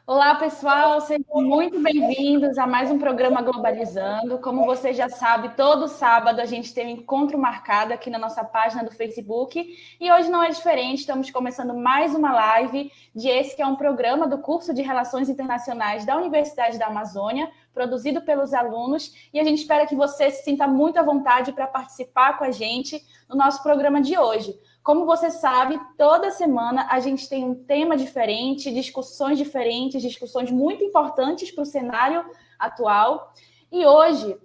Olá, pessoal, sejam muito bem-vindos a mais um programa Globalizando. Como você já sabe, todo sábado a gente tem um encontro marcado aqui na nossa página do Facebook e hoje não é diferente, estamos começando mais uma live de esse que é um programa do curso de Relações Internacionais da Universidade da Amazônia, produzido pelos alunos, e a gente espera que você se sinta muito à vontade para participar com a gente no nosso programa de hoje. Como você sabe, toda semana a gente tem um tema diferente, discussões muito importantes para o cenário atual. E hoje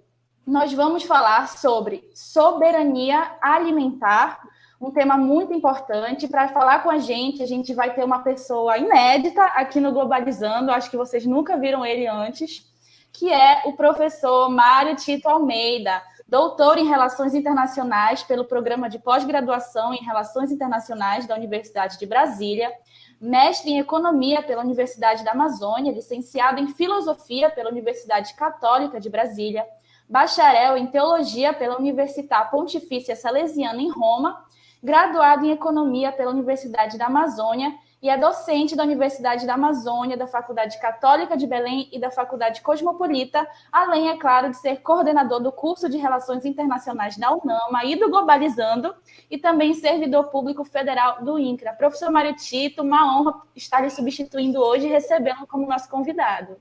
nós vamos falar sobre soberania alimentar, um tema muito importante. Para falar com a gente vai ter uma pessoa inédita aqui no Globalizando, acho que vocês nunca viram ele antes, que é o professor Mário Tito Almeida, doutor em Relações Internacionais pelo Programa de Pós-Graduação em Relações Internacionais da Universidade de Brasília, mestre em Economia pela Universidade da Amazônia, licenciado em Filosofia pela Universidade Católica de Brasília, bacharel em Teologia pela Universidade Pontifícia Salesiana em Roma, graduado em Economia pela Universidade da Amazônia e é docente da Universidade da Amazônia, da Faculdade Católica de Belém e da Faculdade Cosmopolita, além, é claro, de ser coordenador do curso de Relações Internacionais da UNAMA e do Globalizando, e também servidor público federal do INCRA. Professor Mário Tito, uma honra estar lhe substituindo hoje e recebê-lo como nosso convidado.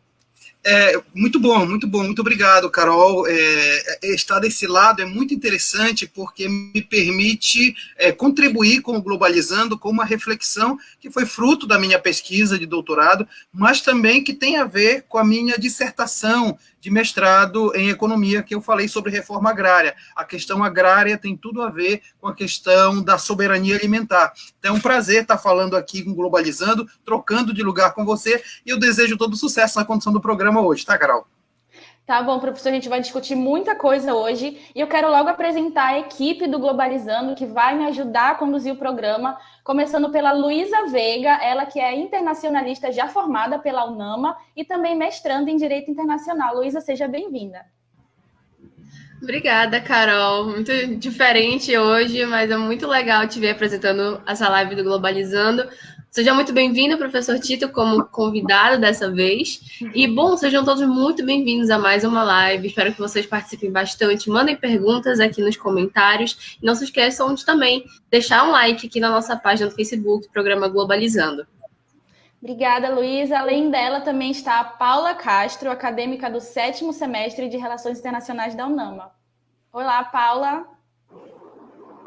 Muito bom, muito obrigado, Carol. Estar desse lado é muito interessante porque me permite contribuir com o Globalizando com uma reflexão que foi fruto da minha pesquisa de doutorado, mas também que tem a ver com a minha dissertação de mestrado em economia, que eu falei sobre reforma agrária. A questão agrária tem tudo a ver com a questão da soberania alimentar. Então é um prazer estar falando aqui com Globalizando, trocando de lugar com você, e eu desejo todo sucesso na condução do programa hoje, tá, Carol? Tá bom, professor, a gente vai discutir muita coisa hoje e eu quero logo apresentar a equipe do Globalizando que vai me ajudar a conduzir o programa, começando pela Luísa Veiga, ela que é internacionalista já formada pela UNAMA e também mestranda em Direito Internacional. Luísa, seja bem-vinda. Obrigada, Carol. Muito diferente hoje, mas é muito legal te ver apresentando essa live do Globalizando. Seja muito bem-vindo, professor Tito, como convidado dessa vez. E, bom, sejam todos muito bem-vindos a mais uma live. Espero que vocês participem bastante. Mandem perguntas aqui nos comentários. E não se esqueçam de também deixar um like aqui na nossa página do Facebook, Programa Globalizando. Obrigada, Luísa. Além dela, também está a Paula Castro, acadêmica do 7º semestre de Relações Internacionais da UNAMA. Olá, Paula.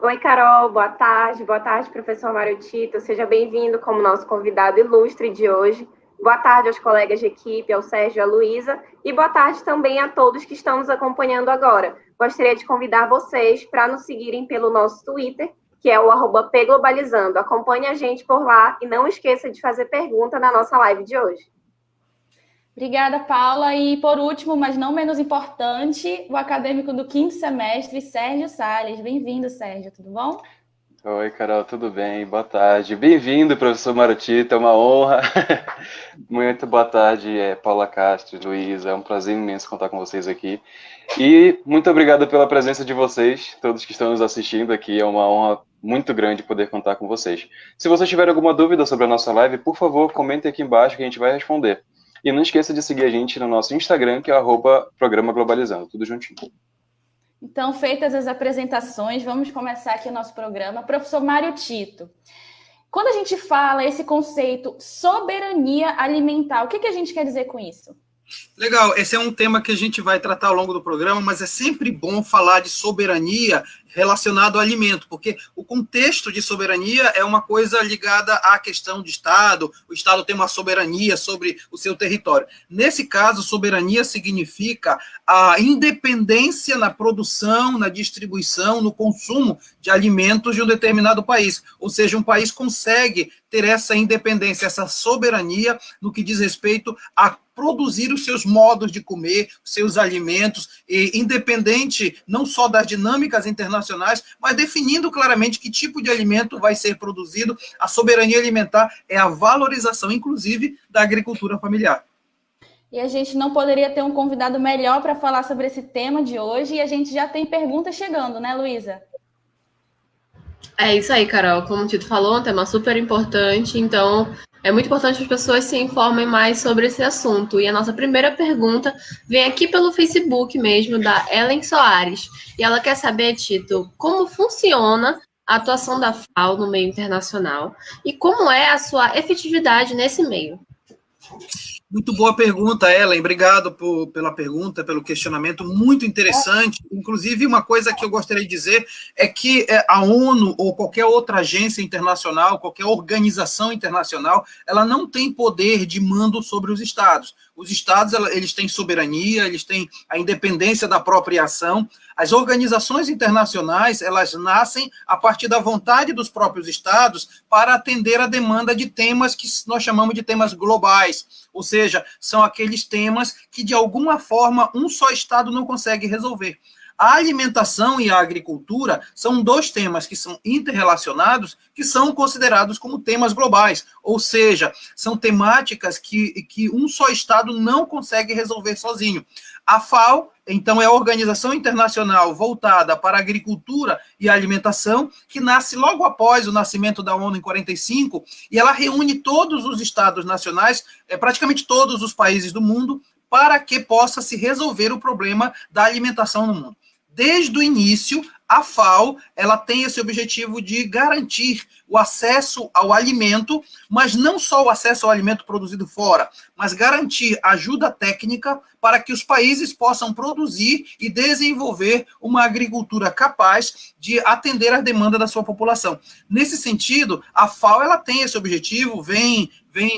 Oi, Carol. Boa tarde, professor Mário Tito. Seja bem-vindo como nosso convidado ilustre de hoje. Boa tarde aos colegas de equipe, ao Sérgio e à Luísa. E boa tarde também a todos que estão nos acompanhando agora. Gostaria de convidar vocês para nos seguirem pelo nosso Twitter, que é o @pglobalizando. Acompanhe a gente por lá e não esqueça de fazer pergunta na nossa live de hoje. Obrigada, Paula. E, por último, mas não menos importante, o acadêmico do 5º semestre, Sérgio Salles. Bem-vindo, Sérgio. Tudo bom? Oi, Carol, tudo bem? Boa tarde. Bem-vindo, professor Mário Tito, é uma honra. Muito boa tarde, Paula Castro, Luísa, é um prazer imenso contar com vocês aqui. E muito obrigado pela presença de vocês, todos que estão nos assistindo aqui, é uma honra muito grande poder contar com vocês. Se vocês tiverem alguma dúvida sobre a nossa live, por favor, comentem aqui embaixo que a gente vai responder. E não esqueça de seguir a gente no nosso Instagram, que é @Programa Globalizando, tudo juntinho. Então, feitas as apresentações, vamos começar aqui o nosso programa. Professor Mário Tito, quando a gente fala esse conceito soberania alimentar, o que a gente quer dizer com isso? Legal, esse é um tema que a gente vai tratar ao longo do programa, mas é sempre bom falar de soberania relacionado ao alimento, porque o contexto de soberania é uma coisa ligada à questão de Estado, o Estado tem uma soberania sobre o seu território. Nesse caso, soberania significa a independência na produção, na distribuição, no consumo de alimentos de um determinado país, ou seja, um país consegue ter essa independência, essa soberania no que diz respeito a produzir os seus modos de comer, os seus alimentos, e independente não só das dinâmicas internacionais, mas definindo claramente que tipo de alimento vai ser produzido. A soberania alimentar é a valorização, inclusive, da agricultura familiar. E a gente não poderia ter um convidado melhor para falar sobre esse tema de hoje, e a gente já tem perguntas chegando, né, Luísa? É isso aí, Carol. Como o Tito falou, um tema super importante, então É muito importante que as pessoas se informem mais sobre esse assunto. E a nossa primeira pergunta vem aqui pelo Facebook mesmo, da Ellen Soares. E ela quer saber, Tito, como funciona a atuação da FAO no meio internacional e como é a sua efetividade nesse meio. Muito boa pergunta, Ellen. Obrigado pela pergunta, pelo questionamento, muito interessante. Inclusive, uma coisa que eu gostaria de dizer é que a ONU ou qualquer outra agência internacional, qualquer organização internacional, ela não tem poder de mando sobre os Estados. Os Estados, eles têm soberania, eles têm a independência da própria ação. As organizações internacionais, elas nascem a partir da vontade dos próprios Estados para atender a demanda de temas que nós chamamos de temas globais, ou seja, são aqueles temas que, de alguma forma, um só Estado não consegue resolver. A alimentação e a agricultura são dois temas que são interrelacionados, que são considerados como temas globais, ou seja, são temáticas que um só Estado não consegue resolver sozinho. A FAO, então, é a organização internacional voltada para a agricultura e a alimentação, que nasce logo após o nascimento da ONU em 45, e ela reúne todos os estados nacionais, praticamente todos os países do mundo, para que possa se resolver o problema da alimentação no mundo. Desde o início, a FAO ela tem esse objetivo de garantir o acesso ao alimento, mas não só o acesso ao alimento produzido fora, mas garantir ajuda técnica para que os países possam produzir e desenvolver uma agricultura capaz de atender à demanda da sua população. Nesse sentido, a FAO ela tem esse objetivo, vem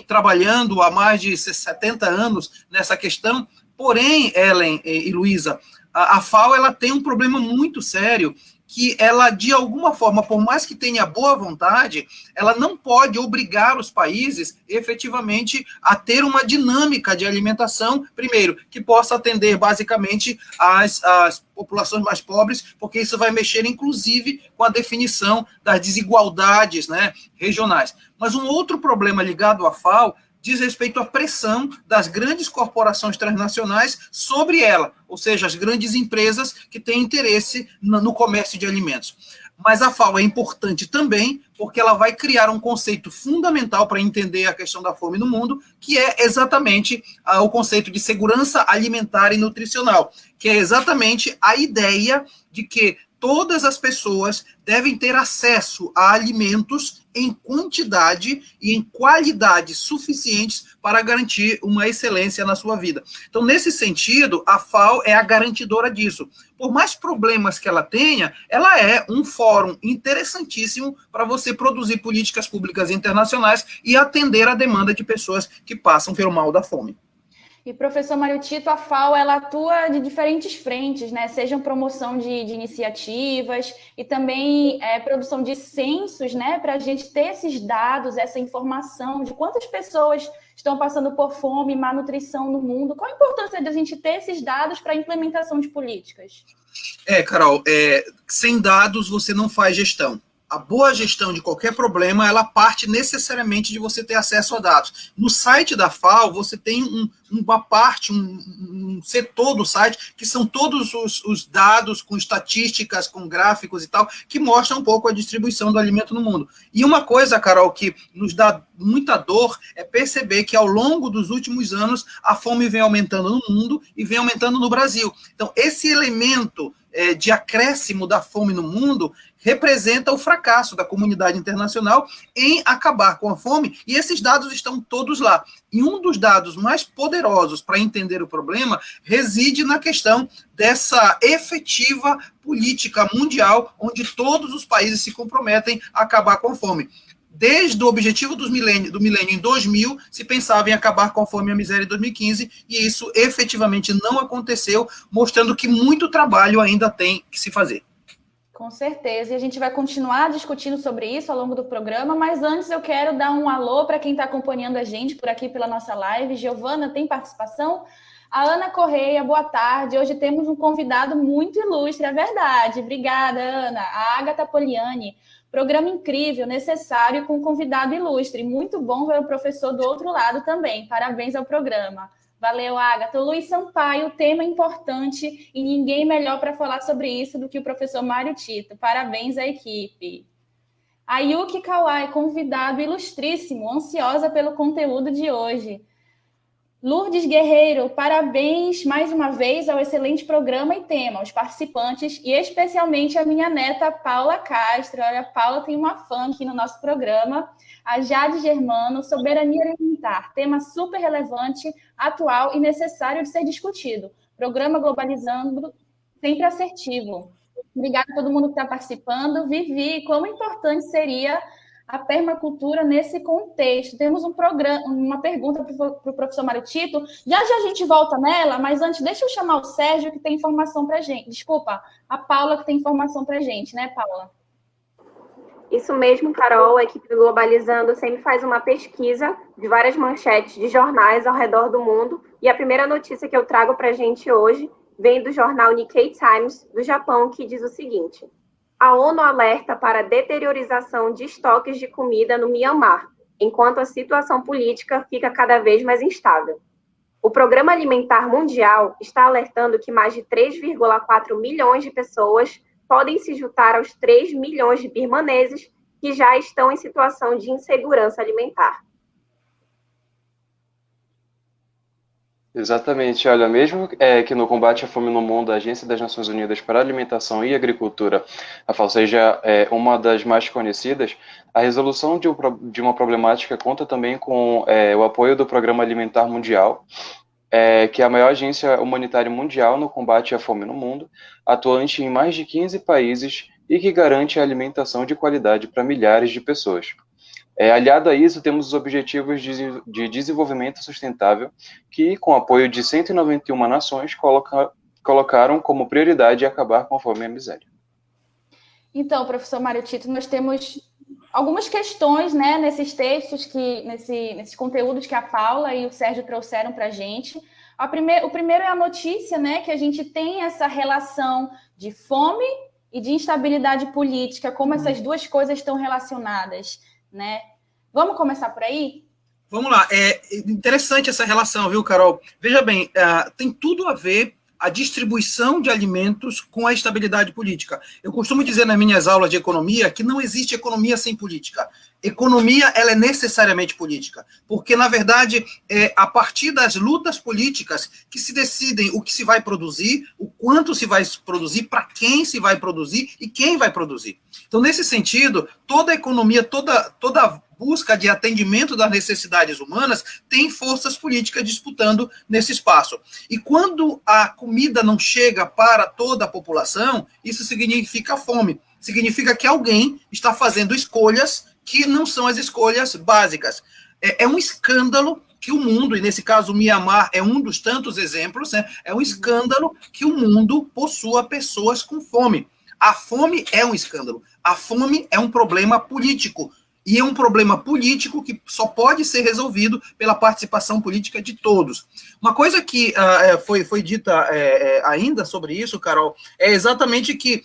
trabalhando há mais de 70 anos nessa questão. Porém, Ellen e Luísa, a FAO ela tem um problema muito sério, que ela, de alguma forma, por mais que tenha boa vontade, ela não pode obrigar os países, efetivamente, a ter uma dinâmica de alimentação, primeiro, que possa atender, basicamente, as populações mais pobres, porque isso vai mexer, inclusive, com a definição das desigualdades, né, regionais. Mas um outro problema ligado à FAO diz respeito à pressão das grandes corporações transnacionais sobre ela, ou seja, as grandes empresas que têm interesse no comércio de alimentos. Mas a FAO é importante também porque ela vai criar um conceito fundamental para entender a questão da fome no mundo, que é exatamente o conceito de segurança alimentar e nutricional, que é exatamente a ideia de que todas as pessoas devem ter acesso a alimentos em quantidade e em qualidade suficientes para garantir uma excelência na sua vida. Então, nesse sentido, a FAO é a garantidora disso. Por mais problemas que ela tenha, ela é um fórum interessantíssimo para você produzir políticas públicas internacionais e atender a demanda de pessoas que passam pelo mal da fome. E, professor Mário Tito, a FAO ela atua de diferentes frentes, né? Sejam promoção de iniciativas e também produção de censos, né? Para a gente ter esses dados, essa informação de quantas pessoas estão passando por fome e má nutrição no mundo. Qual a importância de a gente ter esses dados para a implementação de políticas? Carol, sem dados você não faz gestão. A boa gestão de qualquer problema, ela parte necessariamente de você ter acesso a dados. No site da FAO, você tem uma parte, um setor do site, que são todos os dados com estatísticas, com gráficos e tal, que mostram um pouco a distribuição do alimento no mundo. E uma coisa, Carol, que nos dá muita dor é perceber que ao longo dos últimos anos, a fome vem aumentando no mundo e vem aumentando no Brasil. Então, esse elemento de acréscimo da fome no mundo representa o fracasso da comunidade internacional em acabar com a fome, e esses dados estão todos lá. E um dos dados mais poderosos para entender o problema reside na questão dessa efetiva política mundial, onde todos os países se comprometem a acabar com a fome. Desde o objetivo do milênio em 2000, se pensava em acabar com a fome e a miséria em 2015, e isso efetivamente não aconteceu, mostrando que muito trabalho ainda tem que se fazer. Com certeza, e a gente vai continuar discutindo sobre isso ao longo do programa, mas antes eu quero dar um alô para quem está acompanhando a gente por aqui pela nossa live. Giovana, tem participação? A Ana Correia, boa tarde. Hoje temos um convidado muito ilustre, é verdade. Obrigada, Ana. A Agatha Poliani. Programa incrível, necessário, com um convidado ilustre. Muito bom ver o professor do outro lado também. Parabéns ao programa. Valeu, Agatha. Luiz Sampaio, tema importante e ninguém melhor para falar sobre isso do que o professor Mário Tito. Parabéns à equipe. A Yuki Kawai, convidado ilustríssimo, ansiosa pelo conteúdo de hoje. Lourdes Guerreiro, parabéns mais uma vez ao excelente programa e tema, aos participantes e especialmente a minha neta Paula Castro. Olha, a Paula tem uma fã aqui no nosso programa. A Jade Germano, soberania alimentar, tema super relevante, atual e necessário de ser discutido. Programa Globalizando, sempre assertivo. Obrigada a todo mundo que está participando. Vivi, como importante seria a permacultura nesse contexto? Temos uma pergunta para o professor Mário Tito. Já a gente volta nela, mas antes, deixa eu chamar o Sérgio, que tem informação para a gente. Desculpa, a Paula, que tem informação para a gente, né, Paula? Isso mesmo, Carol. A equipe do Globalizando sempre faz uma pesquisa de várias manchetes de jornais ao redor do mundo. E a primeira notícia que eu trago para a gente hoje vem do jornal Nikkei Times, do Japão, que diz o seguinte: a ONU alerta para a deteriorização de estoques de comida no Mianmar, enquanto a situação política fica cada vez mais instável. O Programa Alimentar Mundial está alertando que mais de 3,4 milhões de pessoas podem se juntar aos 3 milhões de birmaneses que já estão em situação de insegurança alimentar. Exatamente, olha, mesmo que no combate à fome no mundo, a Agência das Nações Unidas para a Alimentação e Agricultura, a FAO, seja uma das mais conhecidas, a resolução de uma problemática conta também com o apoio do Programa Alimentar Mundial, que é a maior agência humanitária mundial no combate à fome no mundo, atuante em mais de 15 países e que garante a alimentação de qualidade para milhares de pessoas. Aliado a isso, temos os Objetivos de Desenvolvimento Sustentável, que, com apoio de 191 nações, colocaram como prioridade acabar com a fome e a miséria. Então, professor Mário Tito, nós temos algumas questões, né, nesses textos, nesses conteúdos que a Paula e o Sérgio trouxeram para a gente. O primeiro é a notícia, né, que a gente tem essa relação de fome e de instabilidade política, como essas duas coisas estão relacionadas, né? Vamos começar por aí? Vamos lá. É interessante essa relação, viu, Carol? Veja bem, tem tudo a ver a distribuição de alimentos com a estabilidade política. Eu costumo dizer nas minhas aulas de economia que não existe economia sem política. Economia, ela é necessariamente política, porque, na verdade, é a partir das lutas políticas que se decidem o que se vai produzir, o quanto se vai produzir, para quem se vai produzir e quem vai produzir. Então, nesse sentido, toda a economia, toda busca de atendimento das necessidades humanas tem forças políticas disputando nesse espaço. E quando a comida não chega para toda a população, isso significa fome. Significa que alguém está fazendo escolhas que não são as escolhas básicas. É um escândalo que o mundo, e nesse caso o Mianmar é um dos tantos exemplos, né? É um escândalo que o mundo possua pessoas com fome. A fome é um escândalo. A fome é um problema político. E é um problema político que só pode ser resolvido pela participação política de todos. Uma coisa que foi dita ainda sobre isso, Carol, é exatamente que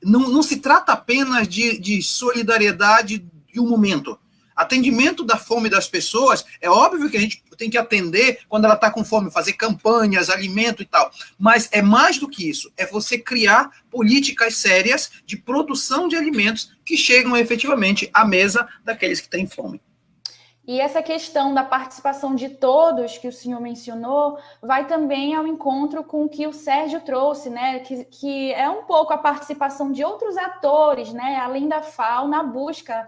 não se trata apenas de solidariedade de um momento. Atendimento da fome das pessoas, é óbvio que a gente tem que atender quando ela está com fome, fazer campanhas, alimento e tal. Mas é mais do que isso, é você criar políticas sérias de produção de alimentos que chegam efetivamente à mesa daqueles que têm fome. E essa questão da participação de todos, que o senhor mencionou, vai também ao encontro com o que o Sérgio trouxe, né? Que é um pouco a participação de outros atores, né? Além da FAO, na busca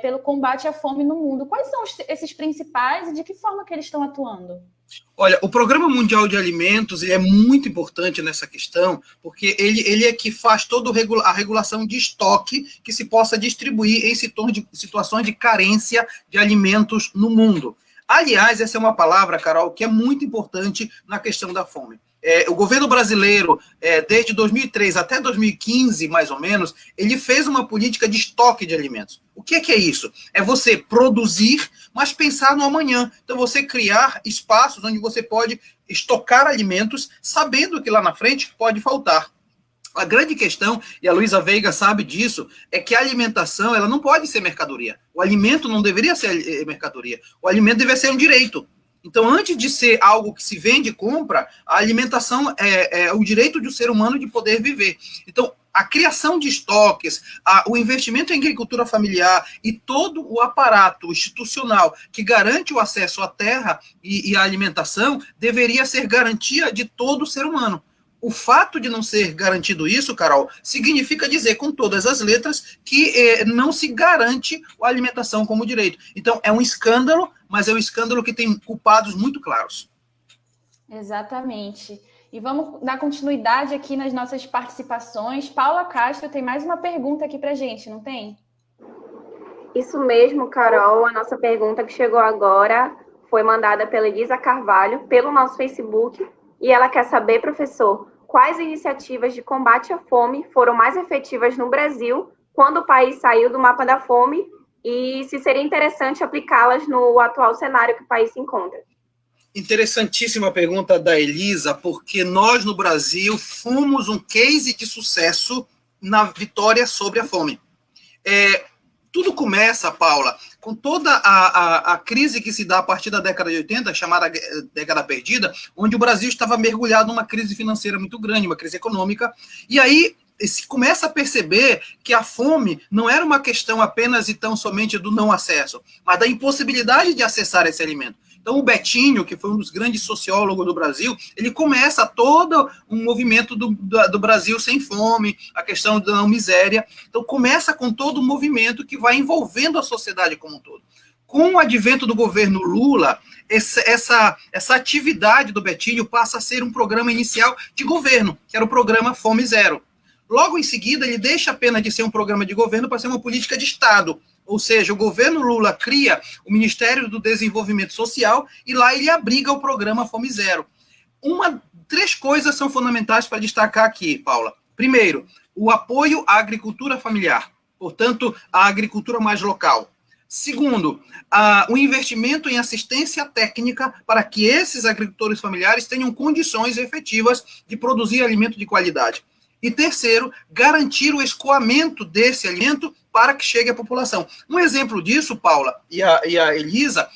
pelo combate à fome no mundo. Quais são esses principais e de que forma que eles estão atuando? Olha, o Programa Mundial de Alimentos ele é muito importante nessa questão, porque ele é que faz toda a regulação de estoque que se possa distribuir em situações de carência de alimentos no mundo. Aliás, essa é uma palavra, Carol, que é muito importante na questão da fome. O governo brasileiro, desde 2003 até 2015, mais ou menos, ele fez uma política de estoque de alimentos. O que é isso? É você produzir, mas pensar no amanhã. Então, você criar espaços onde você pode estocar alimentos, sabendo que lá na frente pode faltar. A grande questão, e a Luísa Veiga sabe disso, é que a alimentação ela não pode ser mercadoria. O alimento não deveria ser mercadoria. O alimento deveria ser um direito. Então, antes de ser algo que se vende e compra, a alimentação é o direito do ser humano de poder viver. Então, a criação de estoques, o investimento em agricultura familiar e todo o aparato institucional que garante o acesso à terra e à alimentação deveria ser garantia de todo ser humano. O fato de não ser garantido isso, Carol, significa dizer com todas as letras que não se garante a alimentação como direito. Então, é um escândalo, mas é um escândalo que tem culpados muito claros. Exatamente. E vamos dar continuidade aqui nas nossas participações. Paula Castro tem mais uma pergunta aqui para a gente, não tem? Isso mesmo, Carol. A nossa pergunta que chegou agora foi mandada pela Elisa Carvalho, pelo nosso Facebook, e ela quer saber, professor, quais iniciativas de combate à fome foram mais efetivas no Brasil quando o país saiu do mapa da fome e se seria interessante aplicá-las no atual cenário que o país se encontra. Interessantíssima pergunta da Elisa, porque nós no Brasil fomos um case de sucesso na vitória sobre a fome. Tudo começa, Paula, com toda a crise que se dá a partir da década de 80, chamada década perdida, onde o Brasil estava mergulhado numa crise financeira muito grande, uma crise econômica, e aí se começa a perceber que a fome não era uma questão apenas e tão somente do não acesso, mas da impossibilidade de acessar esse alimento. Então, o Betinho, que foi um dos grandes sociólogos do Brasil, ele começa todo um movimento do Brasil sem fome, a questão da não miséria. Então, começa com todo um movimento que vai envolvendo a sociedade como um todo. Com o advento do governo Lula, essa atividade do Betinho passa a ser um programa inicial de governo, que era o programa Fome Zero. Logo em seguida, ele deixa apenas de ser um programa de governo para ser uma política de Estado. Ou seja, o governo Lula cria o Ministério do Desenvolvimento Social e lá ele abriga o programa Fome Zero. Três coisas são fundamentais para destacar aqui, Paula. Primeiro, o apoio à agricultura familiar, portanto, à agricultura mais local. Segundo, o investimento em assistência técnica para que esses agricultores familiares tenham condições efetivas de produzir alimento de qualidade. E terceiro, garantir o escoamento desse alimento para que chegue à população. Um exemplo disso, Paula e a Elisa,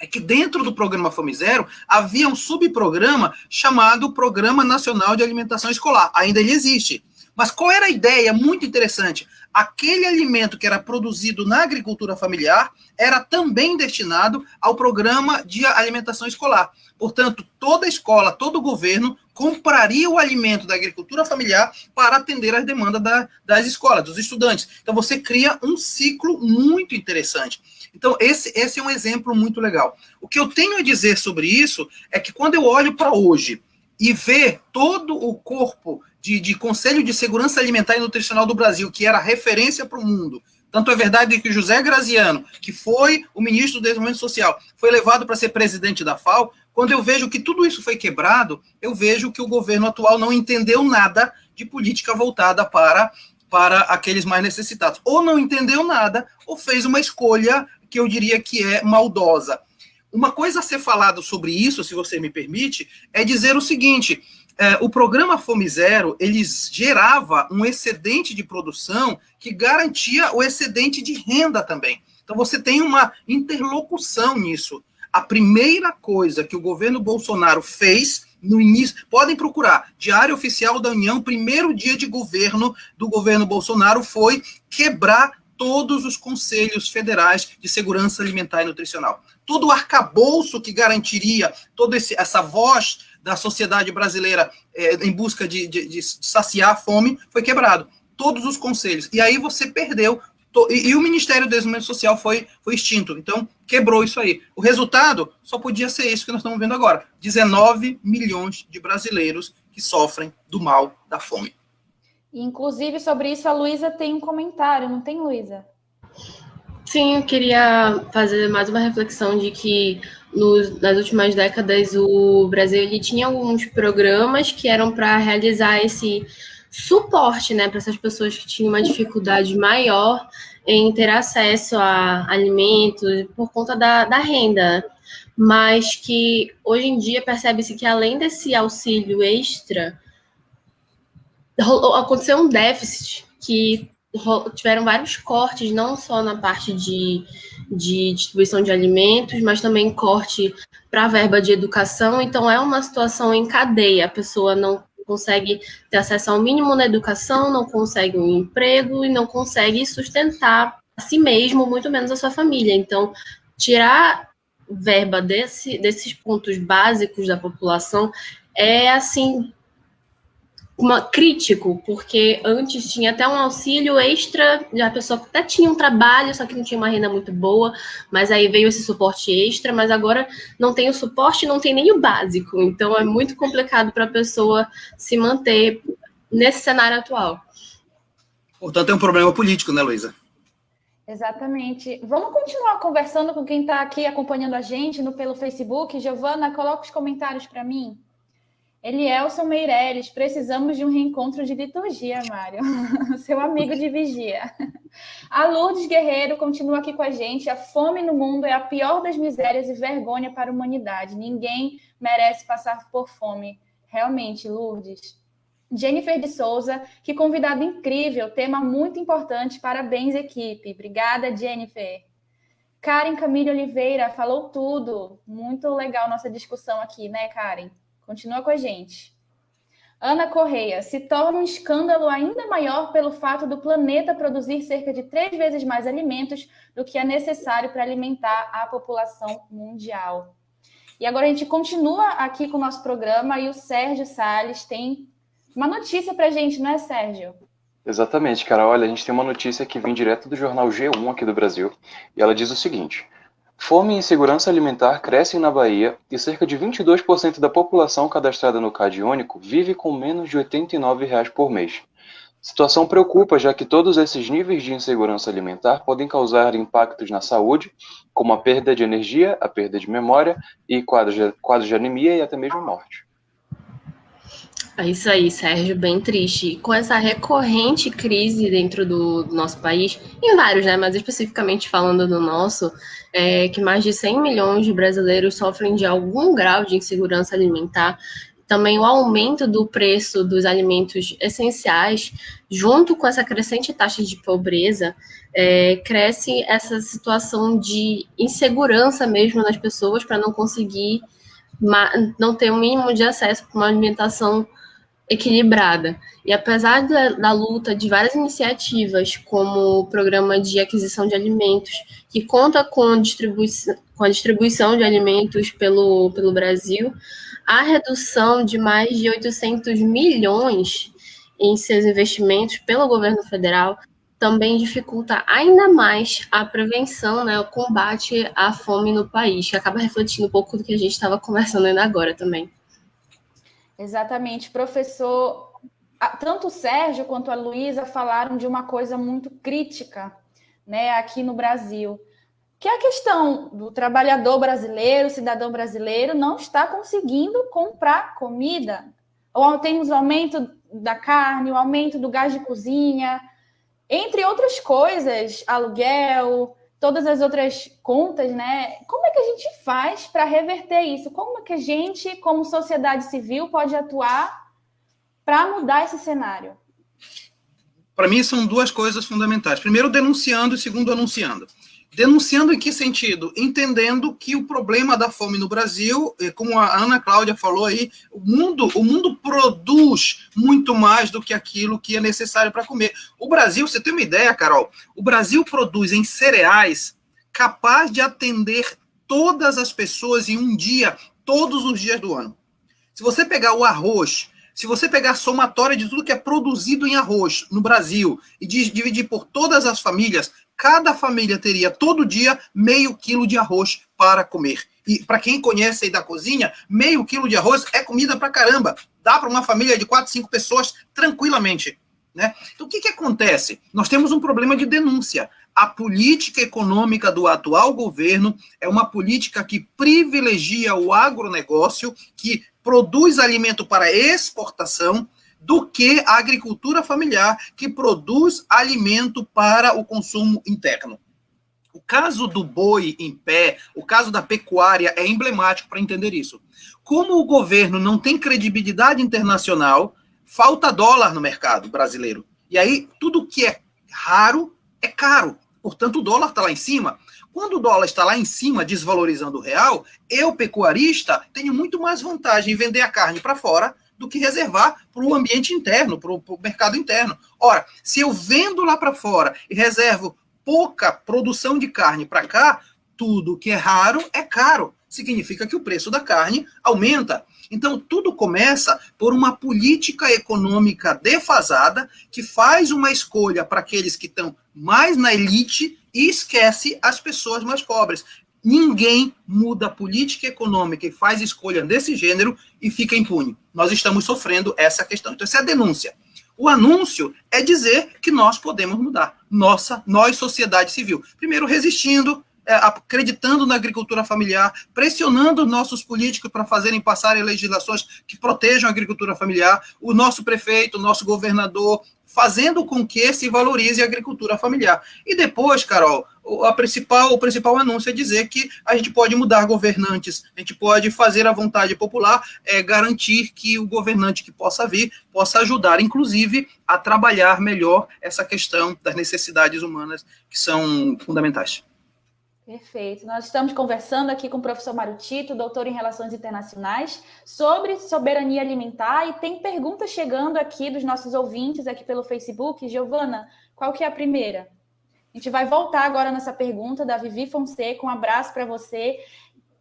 é que dentro do programa Fome Zero havia um subprograma chamado Programa Nacional de Alimentação Escolar. Ainda ele existe. Mas qual era a ideia? Muito interessante. Aquele alimento que era produzido na agricultura familiar era também destinado ao programa de alimentação escolar. Portanto, toda escola, todo governo compraria o alimento da agricultura familiar para atender às demandas das escolas, dos estudantes. Então, você cria um ciclo muito interessante. Então, esse é um exemplo muito legal. O que eu tenho a dizer sobre isso é que quando eu olho para hoje e ver todo o corpo de Conselho de Segurança Alimentar e Nutricional do Brasil, que era referência para o mundo, tanto é verdade que José Graziano, que foi o ministro do Desenvolvimento Social, foi levado para ser presidente da FAO. Quando eu vejo que tudo isso foi quebrado, eu vejo que o governo atual não entendeu nada de política voltada para aqueles mais necessitados. Ou não entendeu nada, ou fez uma escolha que eu diria que é maldosa. Uma coisa a ser falado sobre isso, se você me permite, é dizer o seguinte: o programa Fome Zero, ele gerava um excedente de produção que garantia o excedente de renda também. Então você tem uma interlocução nisso. A primeira coisa que o governo Bolsonaro fez no início, podem procurar, Diário Oficial da União, primeiro dia de governo do governo Bolsonaro, foi quebrar todos os conselhos federais de segurança alimentar e nutricional. Todo o arcabouço que garantiria toda essa voz da sociedade brasileira em busca de saciar a fome foi quebrado. Todos os conselhos. E aí você perdeu. E o Ministério do Desenvolvimento Social foi extinto. Então, quebrou isso aí. O resultado só podia ser isso que nós estamos vendo agora. 19 milhões de brasileiros que sofrem do mal da fome. Inclusive, sobre isso, a Luísa tem um comentário, não tem, Luísa? Sim, eu queria fazer mais uma reflexão de que nas últimas décadas o Brasil ele tinha alguns programas que eram para realizar esse suporte, né, para essas pessoas que tinham uma dificuldade maior em ter acesso a alimentos por conta da renda, mas que hoje em dia percebe-se que além desse auxílio extra, aconteceu um déficit que tiveram vários cortes, não só na parte de distribuição de alimentos, mas também corte para a verba de educação. Então, é uma situação em cadeia. A pessoa não consegue ter acesso ao mínimo na educação, não consegue um emprego e não consegue sustentar a si mesmo, muito menos a sua família. Então, tirar verba desses pontos básicos da população é, assim, crítico, porque antes tinha até um auxílio extra, a pessoa até tinha um trabalho, só que não tinha uma renda muito boa, mas aí veio esse suporte extra, mas agora não tem o suporte, não tem nem o básico, então é muito complicado para a pessoa se manter nesse cenário atual. Portanto, é um problema político, né, Luísa? Exatamente. Vamos continuar conversando com quem está aqui acompanhando a gente pelo Facebook. Giovana, coloca os comentários para mim. Elielson Meirelles, precisamos de um reencontro de liturgia, Mário. Seu amigo de vigia. A Lourdes Guerreiro continua aqui com a gente. A fome no mundo é a pior das misérias e vergonha para a humanidade. Ninguém merece passar por fome. Realmente, Lourdes. Jennifer de Souza, que convidado incrível, tema muito importante. Parabéns, equipe. Obrigada, Jennifer. Karen Camille Oliveira, falou tudo. Muito legal nossa discussão aqui, né, Karen? Continua com a gente. Ana Correia, se torna um escândalo ainda maior pelo fato do planeta produzir cerca de 3 vezes mais alimentos do que é necessário para alimentar a população mundial. E agora a gente continua aqui com o nosso programa e o Sérgio Salles tem uma notícia para a gente, não é, Sérgio? Exatamente, cara. Olha, a gente tem uma notícia que vem direto do jornal G1 aqui do Brasil, e ela diz o seguinte: fome e insegurança alimentar crescem na Bahia e cerca de 22% da população cadastrada no Cade Único vive com menos de R$ 89 por mês. A situação preocupa, já que todos esses níveis de insegurança alimentar podem causar impactos na saúde, como a perda de energia, a perda de memória e quadros de anemia e até mesmo morte. É isso aí, Sérgio, bem triste. E com essa recorrente crise dentro do nosso país, em vários, né, mas especificamente falando do nosso, que mais de 100 milhões de brasileiros sofrem de algum grau de insegurança alimentar, também o aumento do preço dos alimentos essenciais, junto com essa crescente taxa de pobreza, cresce essa situação de insegurança mesmo nas pessoas para não conseguir, não ter o mínimo de acesso para uma alimentação equilibrada. E apesar da luta de várias iniciativas, como o Programa de Aquisição de Alimentos, que conta com a distribuição de alimentos pelo Brasil, a redução de mais de 800 milhões em seus investimentos pelo governo federal também dificulta ainda mais a prevenção, né, o combate à fome no país, que acaba refletindo um pouco do que a gente estava conversando ainda agora também. Exatamente, professor. Tanto o Sérgio quanto a Luísa falaram de uma coisa muito crítica, né, aqui no Brasil, que é a questão do trabalhador brasileiro, cidadão brasileiro, não está conseguindo comprar comida. Ou temos o aumento da carne, o aumento do gás de cozinha, entre outras coisas, aluguel, todas as outras contas, né? Como é que a gente faz para reverter isso? Como é que a gente, como sociedade civil, pode atuar para mudar esse cenário? Para mim, são duas coisas fundamentais. Primeiro, denunciando, e segundo, anunciando. Denunciando em que sentido? Entendendo que o problema da fome no Brasil, como a Ana Cláudia falou aí, o mundo produz muito mais do que aquilo que é necessário para comer. O Brasil, você tem uma ideia, Carol? O Brasil produz em cereais capaz de atender todas as pessoas em um dia, todos os dias do ano. Se você pegar o arroz, se você pegar a somatória de tudo que é produzido em arroz no Brasil e dividir por todas as famílias, cada família teria todo dia meio quilo de arroz para comer. E para quem conhece aí da cozinha, meio quilo de arroz é comida para caramba. Dá para uma família de 4, 5 pessoas tranquilamente, né? Então o que acontece? Nós temos um problema de denúncia. A política econômica do atual governo é uma política que privilegia o agronegócio, que produz alimento para exportação, do que a agricultura familiar, que produz alimento para o consumo interno. O caso do boi em pé, o caso da pecuária é emblemático para entender isso. Como o governo não tem credibilidade internacional, falta dólar no mercado brasileiro. E aí, tudo que é raro é caro. Portanto, o dólar está lá em cima. Quando o dólar está lá em cima, desvalorizando o real, eu, pecuarista, tenho muito mais vantagem em vender a carne para fora do que reservar para o ambiente interno, para o mercado interno. Ora, se eu vendo lá para fora e reservo pouca produção de carne para cá, tudo que é raro é caro. Significa que o preço da carne aumenta. Então, tudo começa por uma política econômica defasada que faz uma escolha para aqueles que estão mais na elite e esquece as pessoas mais pobres. Ninguém muda a política econômica e faz escolha desse gênero e fica impune. Nós estamos sofrendo essa questão. Então, essa é a denúncia. O anúncio é dizer que nós podemos mudar. Nós, sociedade civil. Primeiro, resistindo, acreditando na agricultura familiar, pressionando nossos políticos para passarem legislações que protejam a agricultura familiar, o nosso prefeito, o nosso governador, fazendo com que se valorize a agricultura familiar. E depois, Carol, o principal anúncio é dizer que a gente pode mudar governantes, a gente pode fazer a vontade popular, garantir que o governante que possa vir, possa ajudar, inclusive, a trabalhar melhor essa questão das necessidades humanas que são fundamentais. Perfeito. Nós estamos conversando aqui com o professor Mário Tito, doutor em Relações Internacionais, sobre soberania alimentar, e tem perguntas chegando aqui dos nossos ouvintes aqui pelo Facebook. Giovana, qual que é a primeira? A gente vai voltar agora nessa pergunta da Vivi Fonseca. Um abraço para você.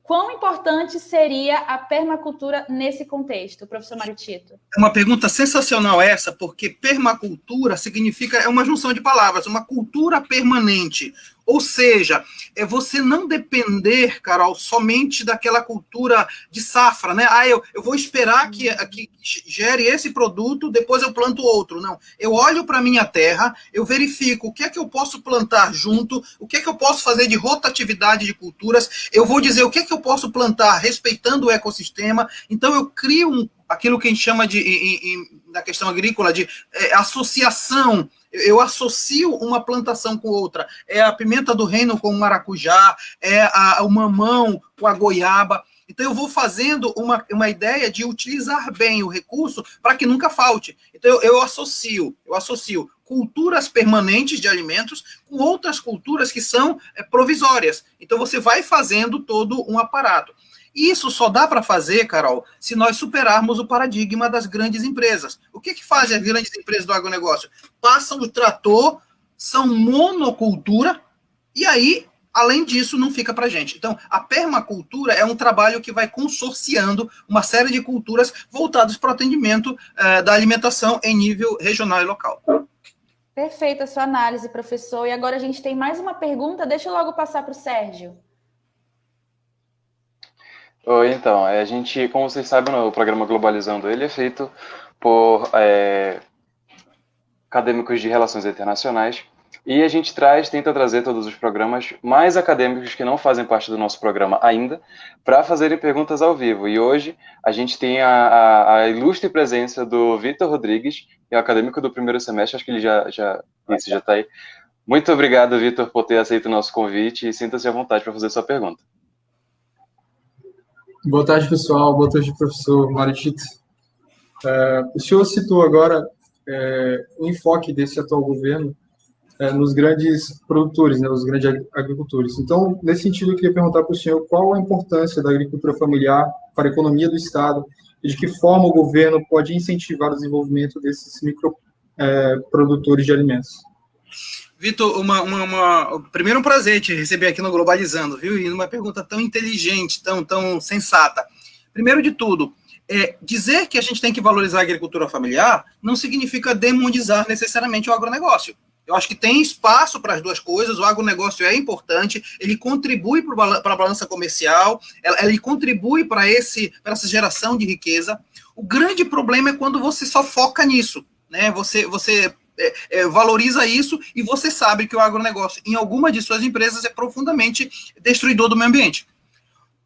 Quão importante seria a permacultura nesse contexto, professor Mário Tito? É uma pergunta sensacional essa, porque permacultura significa, é uma junção de palavras, uma cultura permanente. Ou seja, é você não depender, Carol, somente daquela cultura de safra, né? Eu vou esperar que gere esse produto, depois eu planto outro. Não, eu olho para a minha terra, eu verifico o que é que eu posso plantar junto, o que é que eu posso fazer de rotatividade de culturas, eu vou dizer o que é que eu posso plantar respeitando o ecossistema. Então eu crio aquilo que a gente chama na questão agrícola de associação. Eu associo uma plantação com outra. É a pimenta do reino com o maracujá, o mamão com a goiaba. Então, eu vou fazendo uma ideia de utilizar bem o recurso para que nunca falte. Então, eu associo culturas permanentes de alimentos com outras culturas que são provisórias. Então, você vai fazendo todo um aparato. E isso só dá para fazer, Carol, se nós superarmos o paradigma das grandes empresas. O que fazem as grandes empresas do agronegócio? Passam o trator, são monocultura, e aí, além disso, não fica para a gente. Então, a permacultura é um trabalho que vai consorciando uma série de culturas voltadas para o atendimento da alimentação em nível regional e local. Perfeita a sua análise, professor. E agora a gente tem mais uma pergunta. Deixa eu logo passar para o Sérgio. Oi, então, a gente, como vocês sabem, o programa Globalizando, ele é feito por acadêmicos de relações internacionais, e a gente tenta trazer todos os programas mais acadêmicos que não fazem parte do nosso programa ainda, para fazerem perguntas ao vivo. E hoje a gente tem a ilustre presença do Vitor Rodrigues, que é o acadêmico do primeiro semestre, acho que ele já está aí. Muito obrigado, Vitor, por ter aceito o nosso convite, e sinta-se à vontade para fazer sua pergunta. Boa tarde, pessoal. Boa tarde, professor Mário Tito. O senhor citou agora o enfoque desse atual governo nos grandes produtores, né, os grandes agricultores. Então, nesse sentido, eu queria perguntar para o senhor qual a importância da agricultura familiar para a economia do Estado e de que forma o governo pode incentivar o desenvolvimento desses microprodutores de alimentos. Vitor, primeiro um prazer te receber aqui no Globalizando, viu? E uma pergunta tão inteligente, tão sensata. Primeiro de tudo, dizer que a gente tem que valorizar a agricultura familiar não significa demonizar necessariamente o agronegócio. Eu acho que tem espaço para as duas coisas, o agronegócio é importante, ele contribui para a balança comercial, ele contribui para essa geração de riqueza. O grande problema é quando você só foca nisso, né? Você valoriza isso e você sabe que o agronegócio, em alguma de suas empresas, é profundamente destruidor do meio ambiente.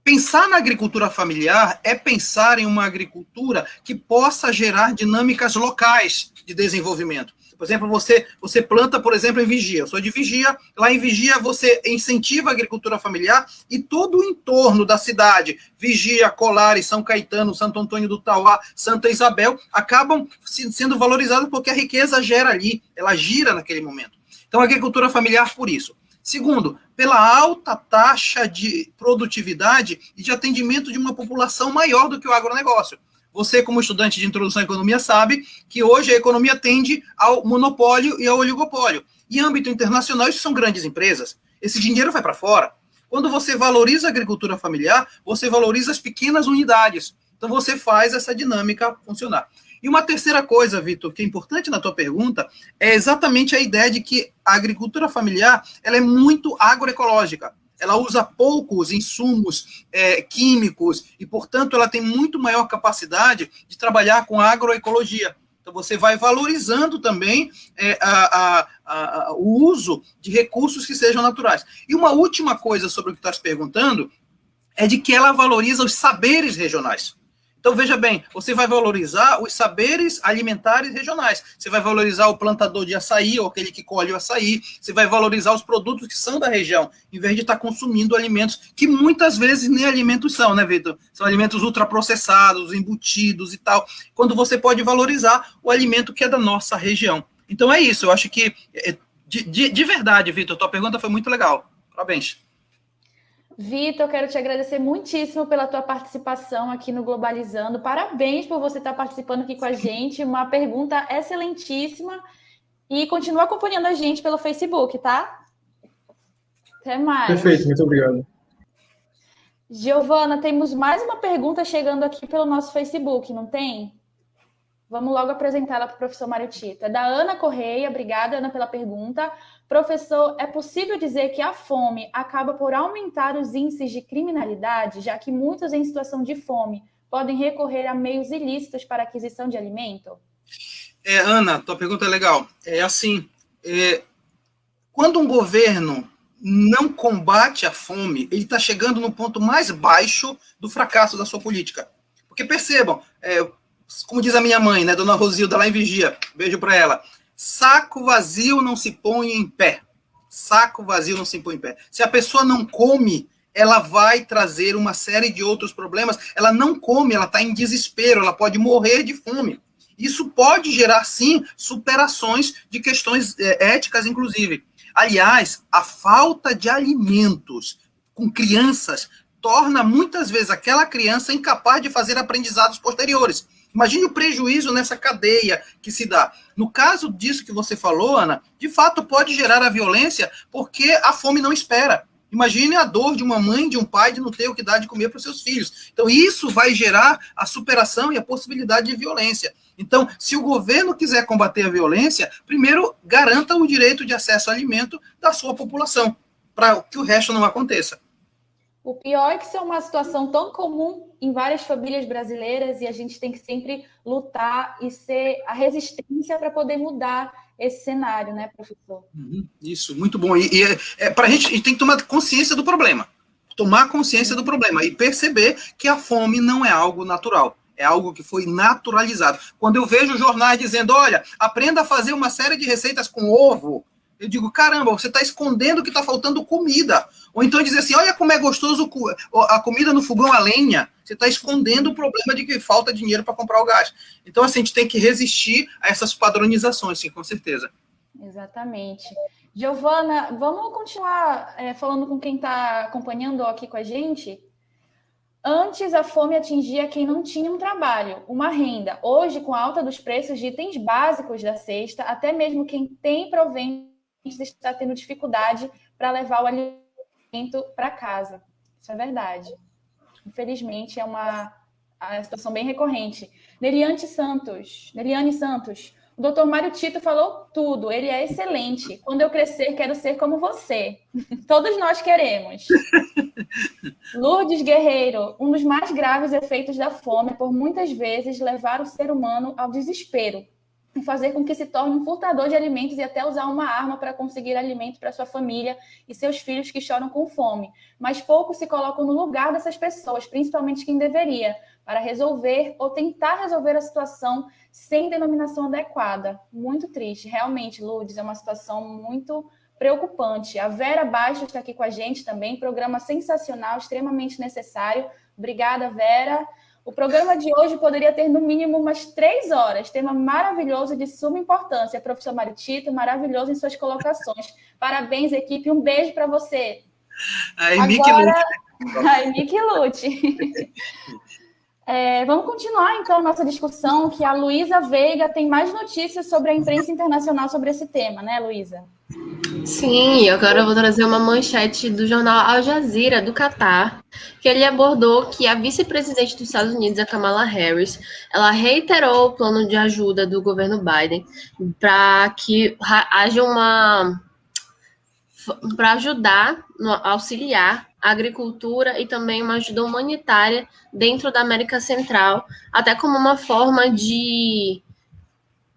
Pensar na agricultura familiar é pensar em uma agricultura que possa gerar dinâmicas locais de desenvolvimento. Por exemplo, você planta, por exemplo, em Vigia. Eu sou de Vigia. Lá em Vigia você incentiva a agricultura familiar e todo o entorno da cidade, Vigia, Colares, São Caetano, Santo Antônio do Tauá, Santa Isabel, acabam sendo valorizados porque a riqueza gera ali, ela gira naquele momento. Então, a agricultura familiar por isso. Segundo, pela alta taxa de produtividade e de atendimento de uma população maior do que o agronegócio. Você, como estudante de introdução à economia, sabe que hoje a economia tende ao monopólio e ao oligopólio. Em âmbito internacional, isso são grandes empresas. Esse dinheiro vai para fora. Quando você valoriza a agricultura familiar, você valoriza as pequenas unidades. Então, você faz essa dinâmica funcionar. E uma terceira coisa, Vitor, que é importante na tua pergunta, é exatamente a ideia de que a agricultura familiar ela é muito agroecológica. Ela usa poucos insumos químicos e, portanto, ela tem muito maior capacidade de trabalhar com a agroecologia. Então, você vai valorizando também o uso de recursos que sejam naturais. E uma última coisa sobre o que estás perguntando é de que ela valoriza os saberes regionais. Então, veja bem, você vai valorizar os saberes alimentares regionais. Você vai valorizar o plantador de açaí, ou aquele que colhe o açaí. Você vai valorizar os produtos que são da região, em vez de estar consumindo alimentos que muitas vezes nem alimentos são, né, Vitor? São alimentos ultraprocessados, embutidos e tal. Quando você pode valorizar o alimento que é da nossa região. Então, é isso. Eu acho que, de verdade, Vitor, tua pergunta foi muito legal. Parabéns. Vitor, eu quero te agradecer muitíssimo pela tua participação aqui no Globalizando. Parabéns por você estar participando aqui com a gente. Uma pergunta excelentíssima. E continua acompanhando a gente pelo Facebook, tá? Até mais. Perfeito, muito obrigado. Giovana, temos mais uma pergunta chegando aqui pelo nosso Facebook, não tem? Vamos logo apresentá-la para o professor Mário Tito. É da Ana Correia. Obrigada, Ana, pela pergunta. Professor, é possível dizer que a fome acaba por aumentar os índices de criminalidade, já que muitos em situação de fome podem recorrer a meios ilícitos para aquisição de alimento? Ana, tua pergunta é legal. É assim, quando um governo não combate a fome, ele está chegando no ponto mais baixo do fracasso da sua política. Porque percebam, como diz a minha mãe, né, Dona Rosilda, lá em Vigia, beijo para ela, saco vazio não se põe em pé. Saco vazio não se põe em pé. Se a pessoa não come, ela vai trazer uma série de outros problemas. Ela não come, ela está em desespero, ela pode morrer de fome. Isso pode gerar, sim, superações de questões éticas, inclusive. Aliás, a falta de alimentos com crianças torna, muitas vezes, aquela criança incapaz de fazer aprendizados posteriores. Imagine o prejuízo nessa cadeia que se dá. No caso disso que você falou, Ana, de fato pode gerar a violência porque a fome não espera. Imagine a dor de uma mãe, de um pai, de não ter o que dar de comer para os seus filhos. Então, isso vai gerar a superação e a possibilidade de violência. Então, se o governo quiser combater a violência, primeiro garanta o direito de acesso ao alimento da sua população, para que o resto não aconteça. O pior é que isso é uma situação tão comum em várias famílias brasileiras e a gente tem que sempre lutar e ser a resistência para poder mudar esse cenário, né, professor? Isso, muito bom. E para a gente tem que tomar consciência do problema. Tomar consciência do problema e perceber que a fome não é algo natural. É algo que foi naturalizado. Quando eu vejo jornais dizendo, olha, aprenda a fazer uma série de receitas com ovo, eu digo, caramba, você está escondendo que está faltando comida. Ou então dizer assim, olha como é gostoso a comida no fogão a lenha. Você está escondendo o problema de que falta dinheiro para comprar o gás. Então, assim, a gente tem que resistir a essas padronizações, sim, com certeza. Exatamente. Giovana, vamos continuar falando com quem está acompanhando aqui com a gente? Antes, a fome atingia quem não tinha um trabalho, uma renda. Hoje, com a alta dos preços de itens básicos da cesta, até mesmo quem tem proventos está tendo dificuldade para levar o alimento para casa. Isso é verdade. Infelizmente, é uma situação bem recorrente. Neliane Santos, o doutor Mário Tito falou tudo. Ele é excelente. Quando eu crescer, quero ser como você. Todos nós queremos. Lourdes Guerreiro, um dos mais graves efeitos da fome é por muitas vezes levar o ser humano ao desespero e fazer com que se torne um furtador de alimentos e até usar uma arma para conseguir alimento para sua família e seus filhos que choram com fome. Mas poucos se colocam no lugar dessas pessoas, principalmente quem deveria, para resolver ou tentar resolver a situação sem denominação adequada. Muito triste. Realmente, Lourdes, é uma situação muito preocupante. A Vera Baixo está aqui com a gente também, programa sensacional, extremamente necessário. Obrigada, Vera. O programa de hoje poderia ter, no mínimo, umas 3 horas. Tema maravilhoso, de suma importância. Professor Mário Tito, maravilhoso em suas colocações. Parabéns, equipe. Um beijo para você. Agora, a Mick Lute. Vamos continuar, então, nossa discussão, que a Luísa Veiga tem mais notícias sobre a imprensa internacional sobre esse tema, né, Luísa? Sim, agora eu vou trazer uma manchete do jornal Al Jazeera, do Catar, que ele abordou que a vice-presidente dos Estados Unidos, a Kamala Harris, ela reiterou o plano de ajuda do governo Biden para que haja para ajudar, auxiliar a agricultura e também uma ajuda humanitária dentro da América Central, até como uma forma de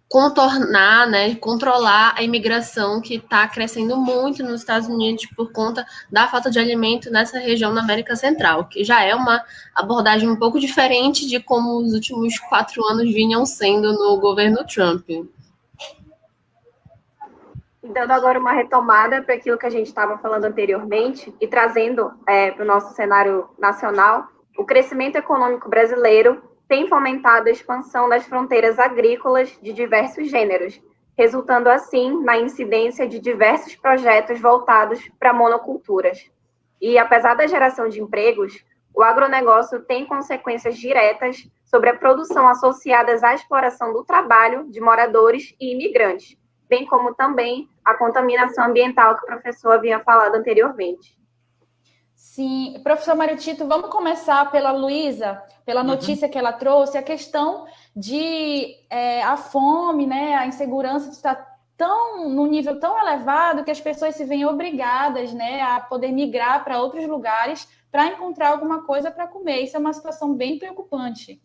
contornar, né, controlar a imigração que está crescendo muito nos Estados Unidos por conta da falta de alimento nessa região da América Central, que já é uma abordagem um pouco diferente de como os últimos 4 anos vinham sendo no governo Trump. Dando agora uma retomada para aquilo que a gente estava falando anteriormente e trazendo para o nosso cenário nacional, o crescimento econômico brasileiro tem fomentado a expansão das fronteiras agrícolas de diversos gêneros, resultando assim na incidência de diversos projetos voltados para monoculturas. E apesar da geração de empregos, o agronegócio tem consequências diretas sobre a produção associadas à exploração do trabalho de moradores e imigrantes, bem como também a contaminação ambiental que o professor havia falado anteriormente. Sim, professor Mário Tito, vamos começar pela Luísa, pela notícia que ela trouxe, a questão de a fome, né, a insegurança está num nível tão elevado que as pessoas se veem obrigadas, né, a poder migrar para outros lugares para encontrar alguma coisa para comer. Isso é uma situação bem preocupante.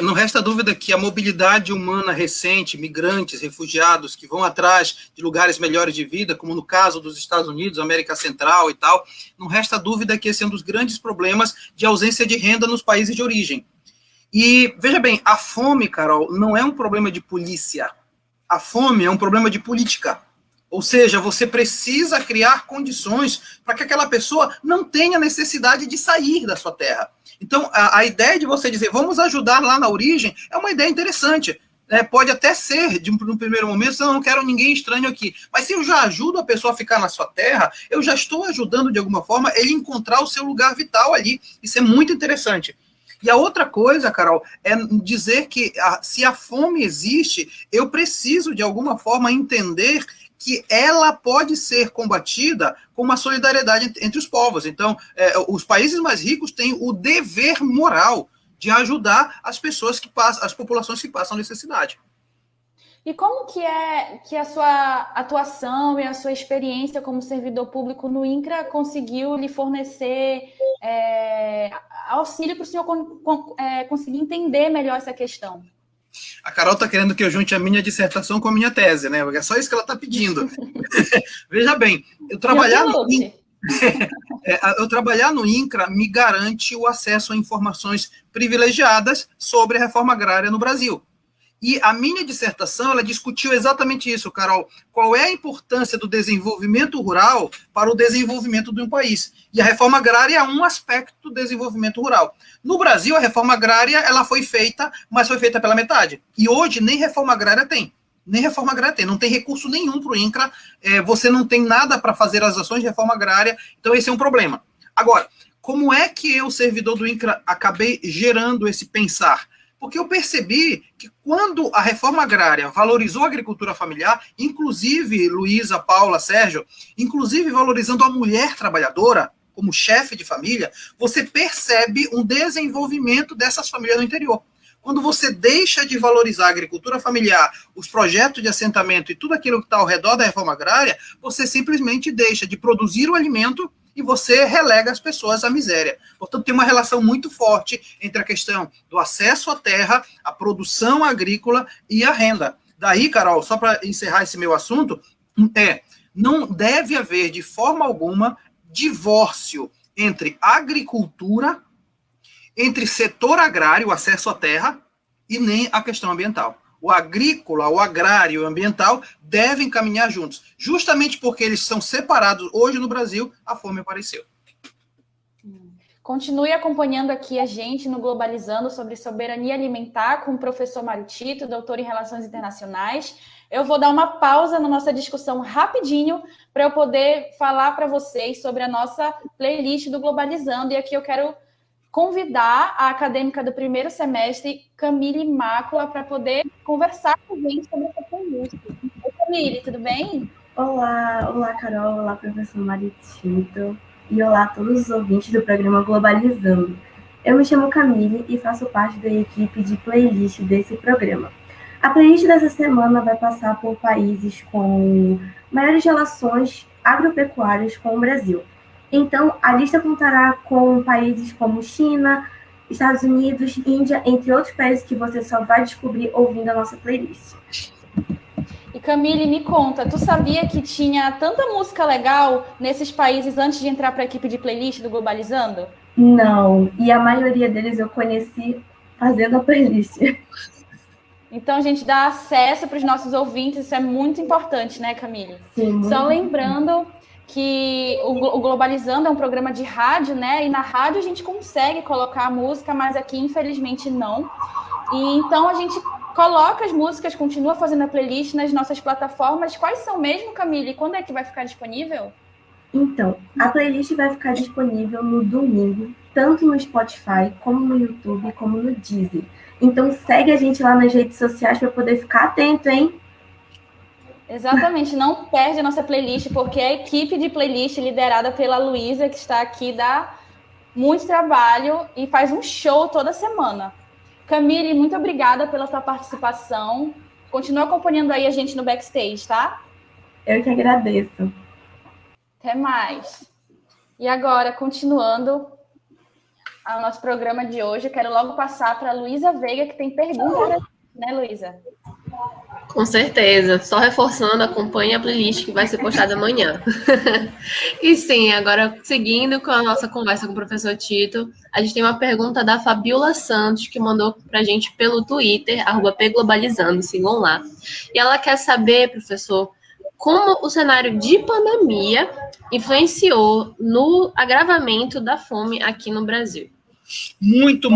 Não resta dúvida que a mobilidade humana recente, migrantes, refugiados que vão atrás de lugares melhores de vida, como no caso dos Estados Unidos, América Central e tal, não resta dúvida que esse é um dos grandes problemas de ausência de renda nos países de origem. E, veja bem, a fome, Carol, não é um problema de polícia. A fome é um problema de política. Ou seja, você precisa criar condições para que aquela pessoa não tenha necessidade de sair da sua terra. Então, a ideia de você dizer, vamos ajudar lá na origem, é uma ideia interessante. Pode até ser, no primeiro momento, eu não quero ninguém estranho aqui. Mas se eu já ajudo a pessoa a ficar na sua terra, eu já estou ajudando, de alguma forma, ele encontrar o seu lugar vital ali. Isso é muito interessante. E a outra coisa, Carol, é dizer que se a fome existe, eu preciso, de alguma forma, entender que ela pode ser combatida com uma solidariedade entre os povos. Então, os países mais ricos têm o dever moral de ajudar as pessoas as populações que passam necessidade. E como que a sua atuação e a sua experiência como servidor público no INCRA conseguiu lhe fornecer auxílio para o senhor conseguir entender melhor essa questão? A Carol está querendo que eu junte a minha dissertação com a minha tese, né? É só isso que ela está pedindo. Veja bem, eu trabalhar no INCRA me garante o acesso a informações privilegiadas sobre a reforma agrária no Brasil. E a minha dissertação, ela discutiu exatamente isso, Carol. Qual é a importância do desenvolvimento rural para o desenvolvimento de um país? E a reforma agrária é um aspecto do desenvolvimento rural. No Brasil, a reforma agrária, ela foi feita, mas foi feita pela metade. E hoje, nem reforma agrária tem. Não tem recurso nenhum para o INCRA, você não tem nada para fazer as ações de reforma agrária, então esse é um problema. Agora, como é que eu, servidor do INCRA, acabei gerando esse pensar? Porque eu percebi que quando a reforma agrária valorizou a agricultura familiar, inclusive, Luísa, Paula, Sérgio, inclusive valorizando a mulher trabalhadora como chefe de família, você percebe um desenvolvimento dessas famílias no interior. Quando você deixa de valorizar a agricultura familiar, os projetos de assentamento e tudo aquilo que está ao redor da reforma agrária, você simplesmente deixa de produzir o alimento e você relega as pessoas à miséria. Portanto, tem uma relação muito forte entre a questão do acesso à terra, a produção agrícola e a renda. Daí, Carol, só para encerrar esse meu assunto, não deve haver, de forma alguma, divórcio entre agricultura, entre setor agrário, o acesso à terra, e nem a questão ambiental. O agrícola, o agrário e o ambiental devem caminhar juntos. Justamente porque eles são separados hoje no Brasil, a fome apareceu. Continue acompanhando aqui a gente no Globalizando sobre soberania alimentar com o professor Mário Tito, doutor em Relações Internacionais. Eu vou dar uma pausa na nossa discussão rapidinho para eu poder falar para vocês sobre a nossa playlist do Globalizando. E aqui eu quero convidar a acadêmica do primeiro semestre, Camille Mácula, para poder conversar com a gente sobre essa playlist. Oi, Camille, tudo bem? Olá, Carol, olá, professor Mário Tito, e olá a todos os ouvintes do programa Globalizando. Eu me chamo Camille e faço parte da equipe de playlist desse programa. A playlist dessa semana vai passar por países com maiores relações agropecuárias com o Brasil. Então, a lista contará com países como China, Estados Unidos, Índia, entre outros países que você só vai descobrir ouvindo a nossa playlist. E Camille, me conta, tu sabia que tinha tanta música legal nesses países antes de entrar para a equipe de playlist do Globalizando? Não, e a maioria deles eu conheci fazendo a playlist. Então, a gente dá acesso para os nossos ouvintes, isso é muito importante, né, Camille? Sim, só lembrando que o Globalizando é um programa de rádio, né? E na rádio a gente consegue colocar a música, mas aqui, infelizmente, não. E então, a gente coloca as músicas, continua fazendo a playlist nas nossas plataformas. Quais são mesmo, Camille? Quando é que vai ficar disponível? Então, a playlist vai ficar disponível no domingo, tanto no Spotify, como no YouTube, como no Deezer. Então, segue a gente lá nas redes sociais para poder ficar atento, hein? Exatamente, não perde a nossa playlist, porque a equipe de playlist liderada pela Luísa, que está aqui, dá muito trabalho e faz um show toda semana. Camille, muito obrigada pela tua participação. Continua acompanhando aí a gente no backstage, tá? Eu que agradeço. Até mais. E agora, continuando o nosso programa de hoje, eu quero logo passar para a Luísa Veiga, que tem perguntas, né, Luísa? Com certeza. Só reforçando, acompanhe a playlist que vai ser postada amanhã. E sim, agora seguindo com a nossa conversa com o professor Tito, a gente tem uma pergunta da Fabiola Santos, que mandou para a gente pelo Twitter, @pglobalizando, sigam lá. E ela quer saber, professor, como o cenário de pandemia influenciou no agravamento da fome aqui no Brasil. Muito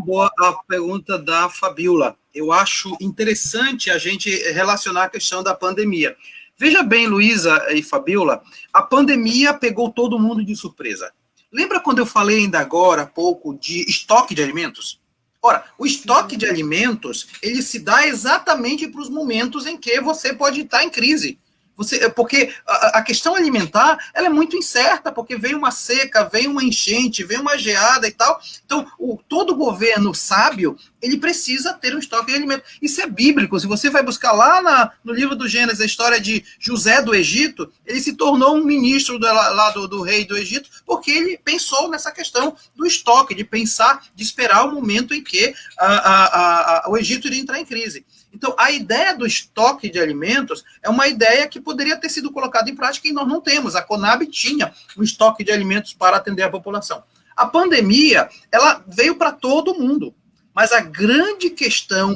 boa a pergunta da Fabiola. Eu acho interessante a gente relacionar a questão da pandemia. Veja bem, Luísa e Fabiola, a pandemia pegou todo mundo de surpresa. Lembra quando eu falei ainda agora há pouco de estoque de alimentos? Ora, o estoque de alimentos, ele se dá exatamente para os momentos em que você pode estar em crise. Porque a questão alimentar, ela é muito incerta, porque vem uma seca, vem uma enchente, vem uma geada e tal. Então, todo governo sábio, ele precisa ter um estoque de alimentos. Isso é bíblico. Se você vai buscar lá no livro do Gênesis, a história de José do Egito, ele se tornou um ministro do rei do Egito, porque ele pensou nessa questão do estoque, de esperar o momento em que o Egito iria entrar em crise. Então, a ideia do estoque de alimentos é uma ideia que poderia ter sido colocada em prática e nós não temos. A Conab tinha um estoque de alimentos para atender a população. A pandemia, ela veio para todo mundo, mas a grande questão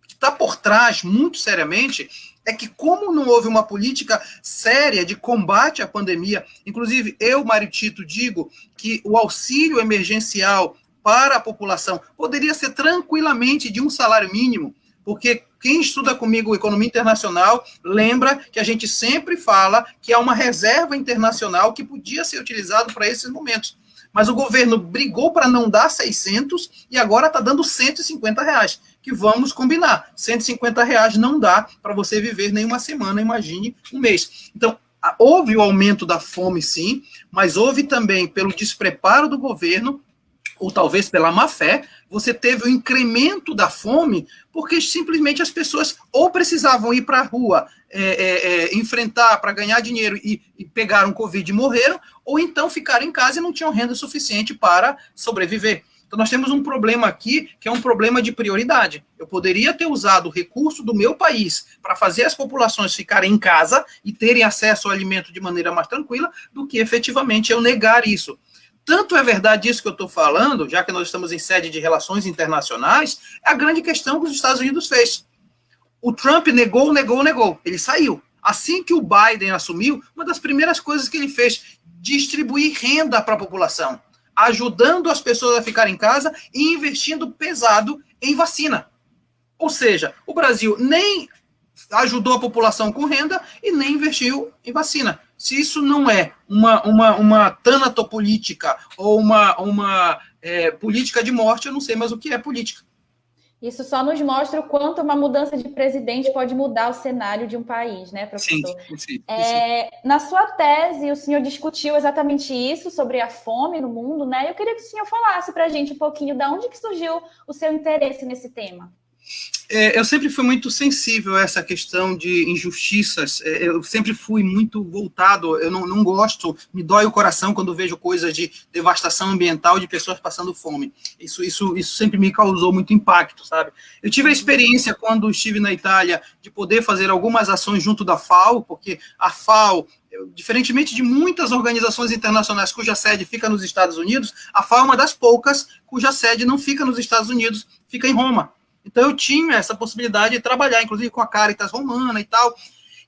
que está por trás, muito seriamente, é que como não houve uma política séria de combate à pandemia, inclusive eu, Mário Tito, digo que o auxílio emergencial para a população poderia ser tranquilamente de um salário mínimo, porque quem estuda comigo economia internacional lembra que a gente sempre fala que há uma reserva internacional que podia ser utilizado para esses momentos. Mas o governo brigou para não dar 600 e agora está dando R$150, que vamos combinar. R$150 não dá para você viver nem uma semana, imagine um mês. Então, houve o aumento da fome, sim, mas houve também, pelo despreparo do governo, ou talvez pela má fé, você teve o incremento da fome, porque simplesmente as pessoas ou precisavam ir para a rua enfrentar para ganhar dinheiro e pegaram Covid e morreram, ou então ficaram em casa e não tinham renda suficiente para sobreviver. Então nós temos um problema aqui, que é um problema de prioridade. Eu poderia ter usado o recurso do meu país para fazer as populações ficarem em casa e terem acesso ao alimento de maneira mais tranquila, do que efetivamente eu negar isso. Tanto é verdade isso que eu estou falando, já que nós estamos em sede de relações internacionais, é a grande questão que os Estados Unidos fez. O Trump negou, ele saiu. Assim que o Biden assumiu, uma das primeiras coisas que ele fez, distribuir renda para a população. ajudando as pessoas a ficarem em casa e investindo pesado em vacina. Ou seja, o Brasil nem ajudou a população com renda e nem investiu em vacina. Se isso não é uma tanatopolítica ou uma política de morte, eu não sei mais o que é política. Isso só nos mostra o quanto uma mudança de presidente pode mudar o cenário de um país, né, professor? Sim. Na sua tese, o senhor discutiu exatamente isso, sobre a fome no mundo, né? Eu queria que o senhor falasse para a gente um pouquinho de onde que surgiu o seu interesse nesse tema. Eu sempre fui muito sensível a essa questão de injustiças, eu sempre fui muito voltado, eu não gosto, me dói o coração quando vejo coisas de devastação ambiental, de pessoas passando fome. Isso sempre me causou muito impacto, sabe? Eu tive a experiência, quando estive na Itália, de poder fazer algumas ações junto da FAO, porque a FAO, diferentemente de muitas organizações internacionais cuja sede fica nos Estados Unidos, a FAO é uma das poucas cuja sede não fica nos Estados Unidos, fica em Roma. Então, eu tinha essa possibilidade de trabalhar, inclusive com a Caritas Romana e tal,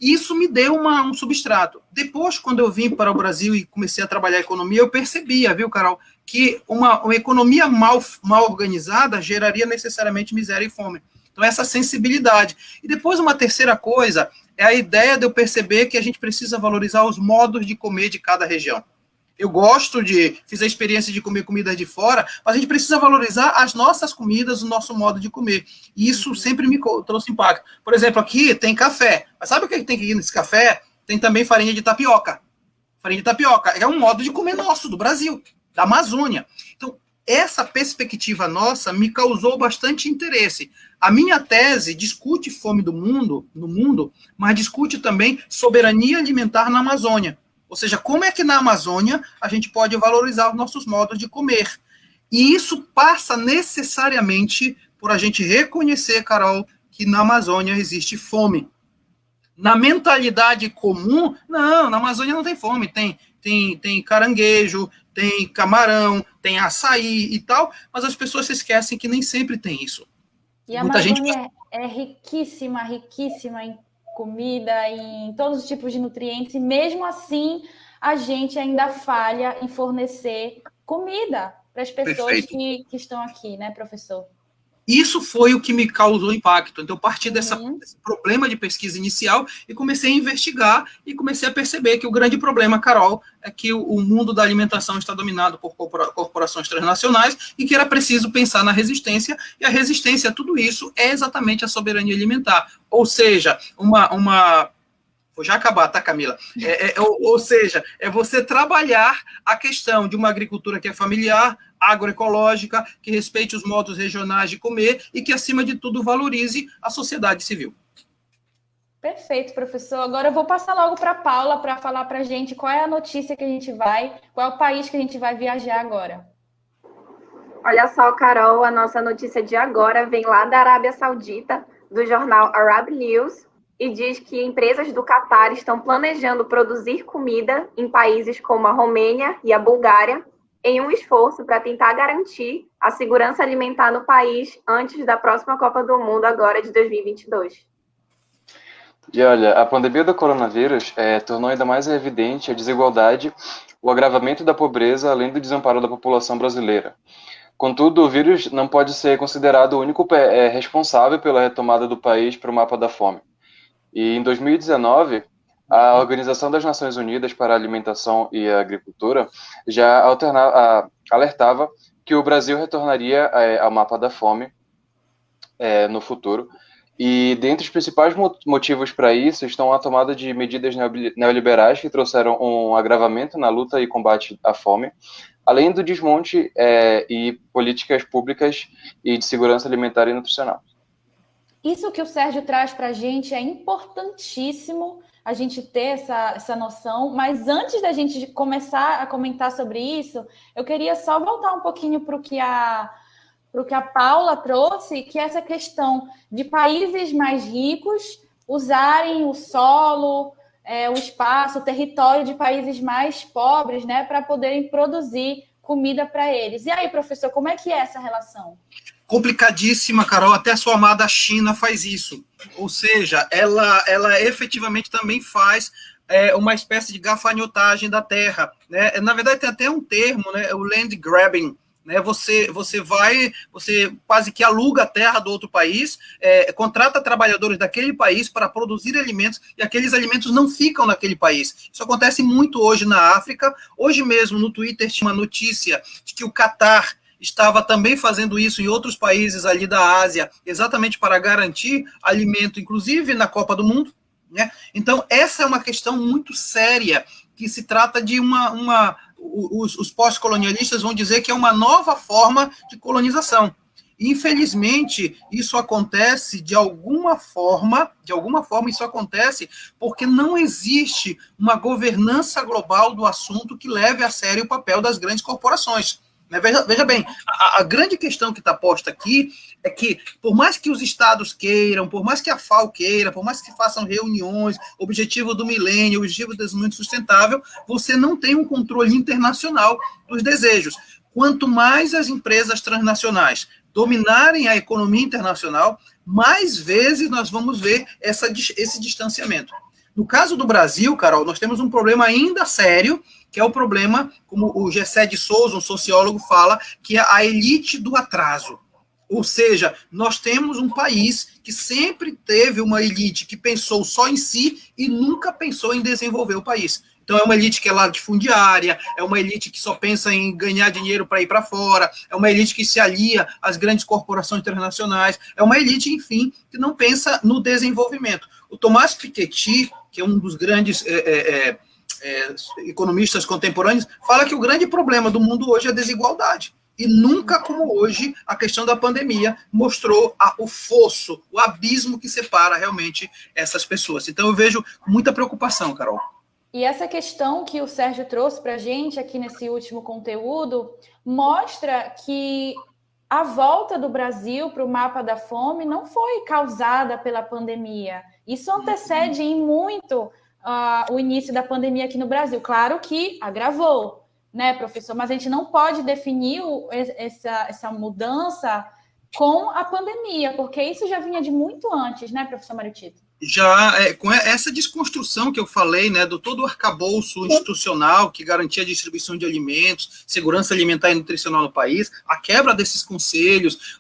e isso me deu um substrato. Depois, quando eu vim para o Brasil e comecei a trabalhar economia, eu percebia, viu, Carol, que uma economia mal organizada geraria necessariamente miséria e fome. Então, essa sensibilidade. E depois, uma terceira coisa, é a ideia de eu perceber que a gente precisa valorizar os modos de comer de cada região. Eu fiz a experiência de comer comidas de fora, mas a gente precisa valorizar as nossas comidas, o nosso modo de comer. E isso sempre me trouxe impacto. Por exemplo, aqui tem café. Mas sabe o que tem aqui nesse café? Tem também farinha de tapioca. Farinha de tapioca é um modo de comer nosso, do Brasil, da Amazônia. Então, essa perspectiva nossa me causou bastante interesse. A minha tese discute fome no mundo, mas discute também soberania alimentar na Amazônia. Ou seja, como é que na Amazônia a gente pode valorizar os nossos modos de comer? E isso passa necessariamente por a gente reconhecer, Carol, que na Amazônia existe fome. Na mentalidade comum, não, na Amazônia não tem fome, tem caranguejo, tem camarão, tem açaí e tal, mas as pessoas se esquecem que nem sempre tem isso. E a Amazônia é riquíssima em comida, em todos os tipos de nutrientes, e mesmo assim a gente ainda falha em fornecer comida para as pessoas que estão aqui, né, professor? Isso foi o que me causou impacto. Então, eu parti desse problema de pesquisa inicial e comecei a investigar e comecei a perceber que o grande problema, Carol, é que o mundo da alimentação está dominado por corporações transnacionais e que era preciso pensar na resistência, e a resistência a tudo isso é exatamente a soberania alimentar. Ou seja, vou já acabar, tá, Camila? Ou seja, é você trabalhar a questão de uma agricultura que é familiar, agroecológica, que respeite os modos regionais de comer e que, acima de tudo, valorize a sociedade civil. Perfeito, professor. Agora eu vou passar logo para a Paula para falar para a gente qual é a notícia que a gente qual é o país que a gente vai viajar agora. Olha só, Carol, a nossa notícia de agora vem lá da Arábia Saudita, do jornal Arab News, e diz que empresas do Catar estão planejando produzir comida em países como a Romênia e a Bulgária, em um esforço para tentar garantir a segurança alimentar no país antes da próxima Copa do Mundo, agora de 2022. E olha, a pandemia do coronavírus tornou ainda mais evidente a desigualdade, o agravamento da pobreza, além do desamparo da população brasileira. Contudo, o vírus não pode ser considerado o único responsável pela retomada do país para o mapa da fome. E em 2019, a Organização das Nações Unidas para a Alimentação e a Agricultura já alertava que o Brasil retornaria ao mapa da fome no futuro. E dentre os principais motivos para isso estão a tomada de medidas neoliberais que trouxeram um agravamento na luta e combate à fome, além do desmonte e políticas públicas e de segurança alimentar e nutricional. Isso que o Sérgio traz para a gente é importantíssimo, a gente ter essa noção, mas antes da gente começar a comentar sobre isso, eu queria só voltar um pouquinho para o que a Paula trouxe, que é essa questão de países mais ricos usarem o solo, o espaço, o território de países mais pobres, né, para poderem produzir comida para eles. E aí, professor, como é que é essa relação? Complicadíssima, Carol, até a sua amada China faz isso. Ou seja, ela efetivamente também faz uma espécie de gafanhotagem da terra, né? Na verdade, tem até um termo, né? O land grabbing, né? Você quase que aluga a terra do outro país, contrata trabalhadores daquele país para produzir alimentos, e aqueles alimentos não ficam naquele país. Isso acontece muito hoje na África. Hoje mesmo, no Twitter, tinha uma notícia de que o Catar estava também fazendo isso em outros países ali da Ásia, exatamente para garantir alimento, inclusive na Copa do Mundo, né? Então, essa é uma questão muito séria, que se trata de os pós-colonialistas vão dizer que é uma nova forma de colonização. Infelizmente, isso acontece de alguma forma isso acontece porque não existe uma governança global do assunto que leve a sério o papel das grandes corporações. Veja bem, a grande questão que está posta aqui é que, por mais que os estados queiram, por mais que a FAO queira, por mais que façam reuniões, objetivo do milênio, objetivo do desenvolvimento sustentável, você não tem um controle internacional dos desejos. Quanto mais as empresas transnacionais dominarem a economia internacional, mais vezes nós vamos ver esse distanciamento. No caso do Brasil, Carol, nós temos um problema ainda sério, que é o problema, como o Gessé de Souza, um sociólogo, fala, que é a elite do atraso. Ou seja, nós temos um país que sempre teve uma elite que pensou só em si e nunca pensou em desenvolver o país. Então, é uma elite que é latifundiária, é uma elite que só pensa em ganhar dinheiro para ir para fora, é uma elite que se alia às grandes corporações internacionais, é uma elite, enfim, que não pensa no desenvolvimento. O Thomas Piketty, que é um dos grandes economistas contemporâneos, fala que o grande problema do mundo hoje é a desigualdade. E nunca como hoje a questão da pandemia mostrou o fosso, o abismo que separa realmente essas pessoas. Então eu vejo com muita preocupação, Carol. E essa questão que o Sérgio trouxe para a gente aqui nesse último conteúdo mostra que a volta do Brasil para o mapa da fome não foi causada pela pandemia. Isso antecede em muito o início da pandemia aqui no Brasil. Claro que agravou, né, professor? Mas a gente não pode definir essa mudança com a pandemia, porque isso já vinha de muito antes, né, professor Mário Tito? Já com essa desconstrução que eu falei, né, do todo o arcabouço institucional que garantia a distribuição de alimentos, segurança alimentar e nutricional no país, a quebra desses conselhos,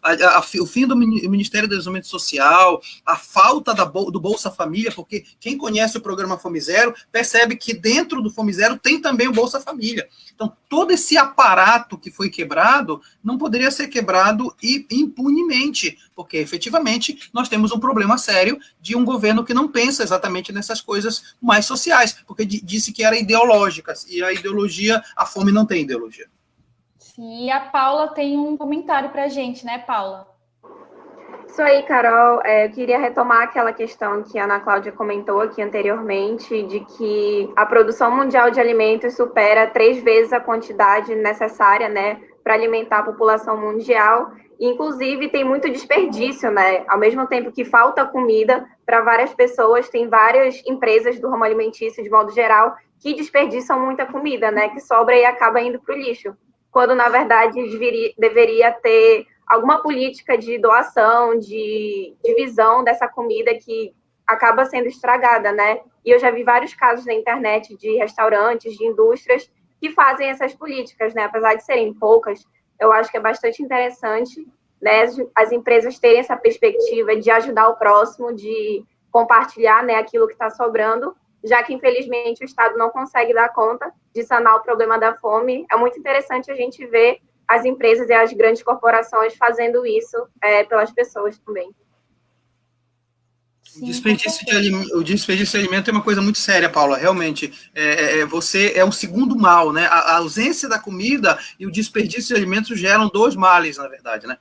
o fim do Ministério do Desenvolvimento Social, a falta do Bolsa Família, porque quem conhece o programa Fome Zero percebe que dentro do Fome Zero tem também o Bolsa Família. Então, todo esse aparato que foi quebrado não poderia ser quebrado impunemente, porque efetivamente nós temos um problema sério de um governo que não pensa exatamente nessas coisas mais sociais, porque disse que era ideológicas, e a ideologia, a fome não tem ideologia. Sim, e a Paula tem um comentário para a gente, né, Paula? Isso aí, Carol. Eu queria retomar aquela questão que a Ana Cláudia comentou aqui anteriormente, de que a produção mundial de alimentos supera 3 vezes a quantidade necessária, né, para alimentar a população mundial. Inclusive, tem muito desperdício, né? Ao mesmo tempo que falta comida para várias pessoas, tem várias empresas do ramo alimentício, de modo geral, que desperdiçam muita comida, né? Que sobra e acaba indo para o lixo. Quando, na verdade, deveria ter alguma política de doação, de divisão dessa comida que acaba sendo estragada, né? E eu já vi vários casos na internet de restaurantes, de indústrias que fazem essas políticas, né? Apesar de serem poucas, eu acho que é bastante interessante, né, as empresas terem essa perspectiva de ajudar o próximo, de compartilhar, né, aquilo que está sobrando, já que, infelizmente, o Estado não consegue dar conta de sanar o problema da fome. É muito interessante a gente ver as empresas e as grandes corporações fazendo isso pelas pessoas também. Sim, o desperdício de alimento é uma coisa muito séria, Paula, realmente. Você é um segundo mal, né? A ausência da comida e o desperdício de alimentos geram 2 males, na verdade, né?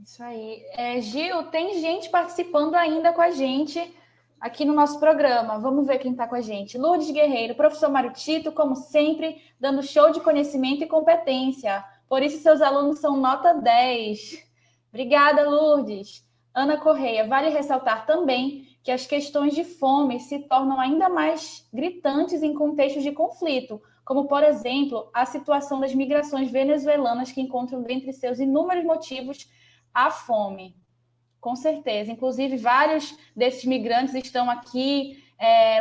Isso aí. Gil, tem gente participando ainda com a gente aqui no nosso programa. Vamos ver quem está com a gente. Lourdes Guerreiro, professor Mário Tito, como sempre, dando show de conhecimento e competência. Por isso, seus alunos são nota 10. Obrigada, Lourdes. Ana Correia, vale ressaltar também que as questões de fome se tornam ainda mais gritantes em contextos de conflito, como, por exemplo, a situação das migrações venezuelanas que encontram dentre seus inúmeros motivos a fome. Com certeza. Inclusive, vários desses migrantes estão aqui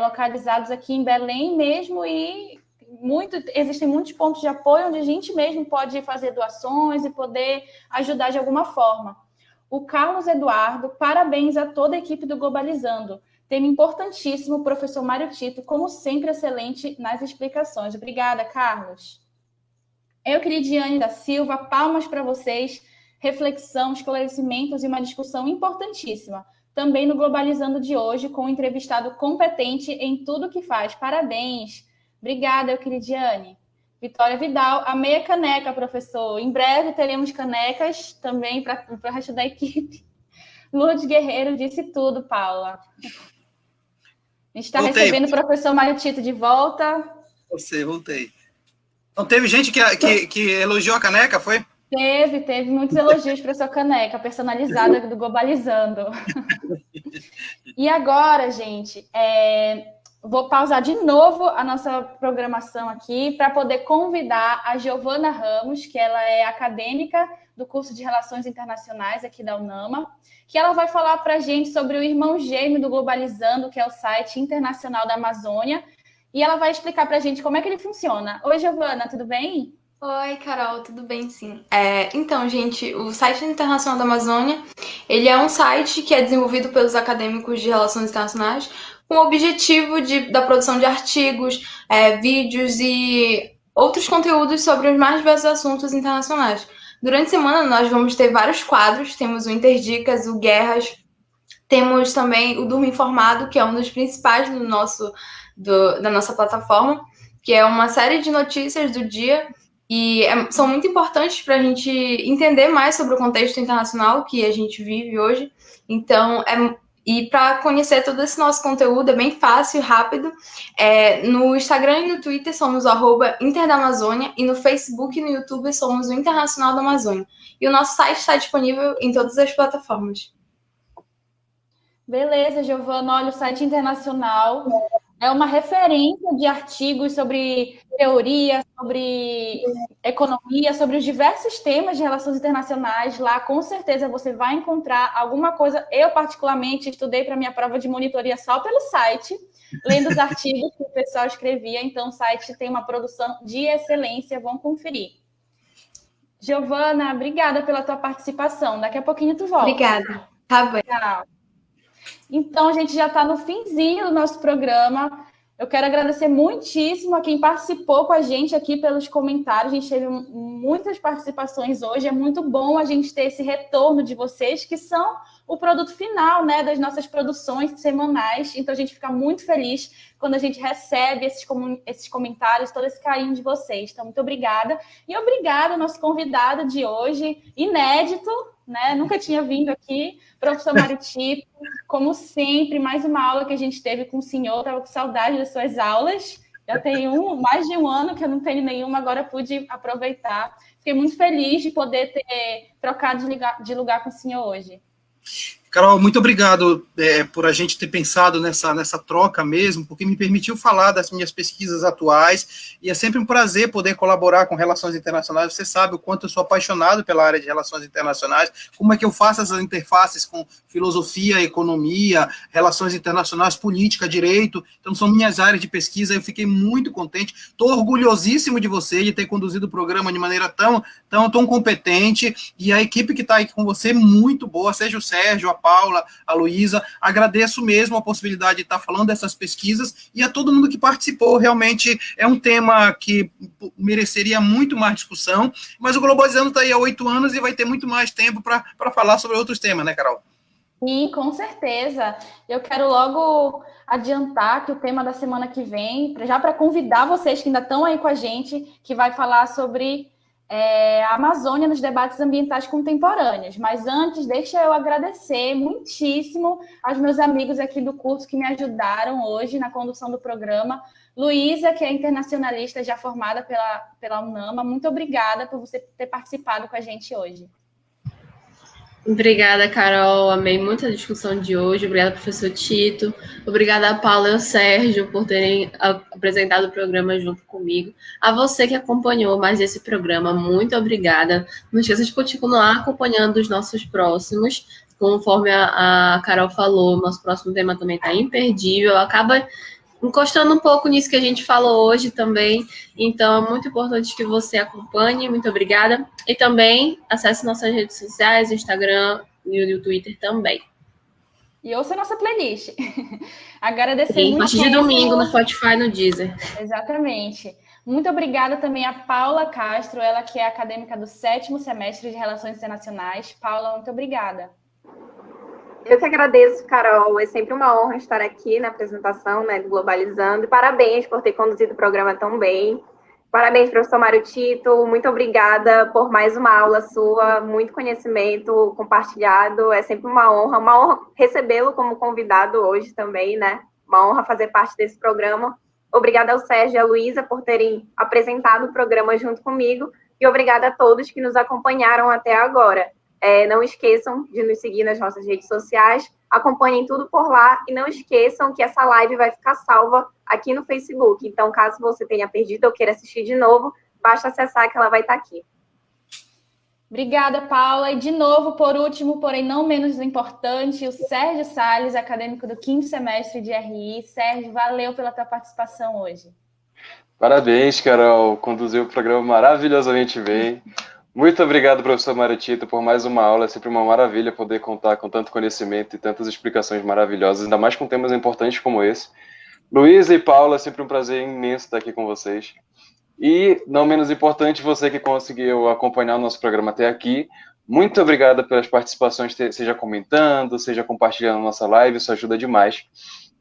localizados aqui em Belém mesmo, e existem muitos pontos de apoio onde a gente mesmo pode fazer doações e poder ajudar de alguma forma. O Carlos Eduardo, parabéns a toda a equipe do Globalizando. Tema importantíssimo, o professor Mário Tito, como sempre, excelente nas explicações. Obrigada, Carlos. Eucridiane da Silva, palmas para vocês. Reflexão, esclarecimentos e uma discussão importantíssima. Também no Globalizando de hoje, com um entrevistado competente em tudo que faz. Parabéns. Obrigada, Eucridiane. Vitória Vidal, amei a caneca, professor. Em breve teremos canecas também para o resto da equipe. Lourdes Guerreiro disse tudo, Paula. A gente está recebendo o professor Mário Tito de volta. Voltei. Então, teve gente que elogiou a caneca, foi? Teve muitos elogios para sua caneca personalizada do Globalizando. E agora, gente, vou pausar de novo a nossa programação aqui para poder convidar a Giovana Ramos, que ela é acadêmica do curso de Relações Internacionais aqui da UNAMA, que ela vai falar para a gente sobre o irmão gêmeo do Globalizando, que é o site internacional da Amazônia, e ela vai explicar para a gente como é que ele funciona. Oi, Giovana, tudo bem? Oi, Carol, tudo bem, sim. Então, gente, o site internacional da Amazônia, ele é um site que é desenvolvido pelos acadêmicos de Relações Internacionais com o objetivo da produção de artigos, vídeos e outros conteúdos sobre os mais diversos assuntos internacionais. Durante a semana, nós vamos ter vários quadros, temos o Interdicas, o Guerras, temos também o Durma Informado, que é um dos principais da nossa plataforma, que é uma série de notícias do dia, e são muito importantes para a gente entender mais sobre o contexto internacional que a gente vive hoje. Então, e para conhecer todo esse nosso conteúdo, é bem fácil e rápido. No Instagram e no Twitter somos o @InterDaAmazônia, e no Facebook e no YouTube somos o Internacional da Amazônia. E o nosso site está disponível em todas as plataformas. Beleza, Giovana. Olha, o site internacional é uma referência de artigos sobre teoria, sobre economia, sobre os diversos temas de relações internacionais. Lá, com certeza, você vai encontrar alguma coisa. Eu, particularmente, estudei para minha prova de monitoria só pelo site, lendo os artigos que o pessoal escrevia. Então, o site tem uma produção de excelência. Vão conferir. Giovana, obrigada pela tua participação. Daqui a pouquinho tu volta. Obrigada. Tá bom. Tchau. Então, a gente já está no finzinho do nosso programa. Eu quero agradecer muitíssimo a quem participou com a gente aqui pelos comentários. A gente teve muitas participações hoje. É muito bom a gente ter esse retorno de vocês, que são o produto final, né, das nossas produções semanais. Então, a gente fica muito feliz quando a gente recebe esses comentários, todo esse carinho de vocês. Então, muito obrigada. E obrigada ao nosso convidado de hoje, inédito, né? Nunca tinha vindo aqui, professor Mário Tito. Como sempre, mais uma aula que a gente teve com o senhor. Estava com saudade das suas aulas. Já tem mais de um ano que eu não tenho nenhuma, agora pude aproveitar. Fiquei muito feliz de poder ter trocado de lugar com o senhor hoje. Carol, muito obrigado por a gente ter pensado nessa troca mesmo, porque me permitiu falar das minhas pesquisas atuais, e é sempre um prazer poder colaborar com relações internacionais. Você sabe o quanto eu sou apaixonado pela área de relações internacionais, como é que eu faço essas interfaces com filosofia, economia, relações internacionais, política, direito. Então, são minhas áreas de pesquisa. Eu fiquei muito contente, estou orgulhosíssimo de você, de ter conduzido o programa de maneira tão competente, e a equipe que está aqui com você, muito boa, seja o Sérgio, a Paula, a Luísa. Agradeço mesmo a possibilidade de estar falando dessas pesquisas, e a todo mundo que participou. Realmente é um tema que mereceria muito mais discussão, mas o Globalizando está aí há 8 anos e vai ter muito mais tempo para falar sobre outros temas, né, Carol? Sim, com certeza. Eu quero logo adiantar que o tema da semana que vem, já para convidar vocês que ainda estão aí com a gente, que vai falar sobre a Amazônia nos debates ambientais contemporâneos. Mas antes, deixa eu agradecer muitíssimo aos meus amigos aqui do curso que me ajudaram hoje na condução do programa. Luísa, que é internacionalista já formada pela UNAMA, muito obrigada por você ter participado com a gente hoje. Obrigada, Carol. Amei muito a discussão de hoje. Obrigada, professor Tito. Obrigada a Paula e ao Sérgio por terem apresentado o programa junto comigo. A você que acompanhou mais esse programa, muito obrigada. Não esqueça de continuar acompanhando os nossos próximos. conforme a Carol falou, nosso próximo tema também está imperdível, acaba encostando um pouco nisso que a gente falou hoje também, então é muito importante que você acompanhe, muito obrigada, e também acesse nossas redes sociais, Instagram e o Twitter também. E ouça a nossa playlist. Agradecer E a muito. partir de domingo no Spotify e no Deezer. Exatamente. Muito obrigada também a Paula Castro, ela que é acadêmica do 7º semestre de Relações Internacionais. Paula, muito obrigada. Eu que agradeço, Carol. É sempre uma honra estar aqui na apresentação, né, do Globalizando. E parabéns por ter conduzido o programa tão bem. Parabéns, professor Mário Tito. Muito obrigada por mais uma aula sua. Muito conhecimento compartilhado. É sempre uma honra recebê-lo como convidado hoje também, né? Uma honra fazer parte desse programa. Obrigada ao Sérgio e à Luísa por terem apresentado o programa junto comigo. E obrigada a todos que nos acompanharam até agora. Não esqueçam de nos seguir nas nossas redes sociais, acompanhem tudo por lá e não esqueçam que essa live vai ficar salva aqui no Facebook. Então, caso você tenha perdido ou queira assistir de novo, basta acessar que ela vai estar aqui. Obrigada, Paula. E de novo, por último, porém não menos importante, o Sérgio Salles, acadêmico do 5º semestre de RI. Sérgio, valeu pela tua participação hoje. Parabéns, Carol. Conduziu o programa maravilhosamente bem. Muito obrigado, professor Mário Tito, por mais uma aula. É sempre uma maravilha poder contar com tanto conhecimento e tantas explicações maravilhosas, ainda mais com temas importantes como esse. Luísa e Paula, é sempre um prazer imenso estar aqui com vocês. E, não menos importante, você que conseguiu acompanhar o nosso programa até aqui. Muito obrigado pelas participações, seja comentando, seja compartilhando a nossa live, isso ajuda demais.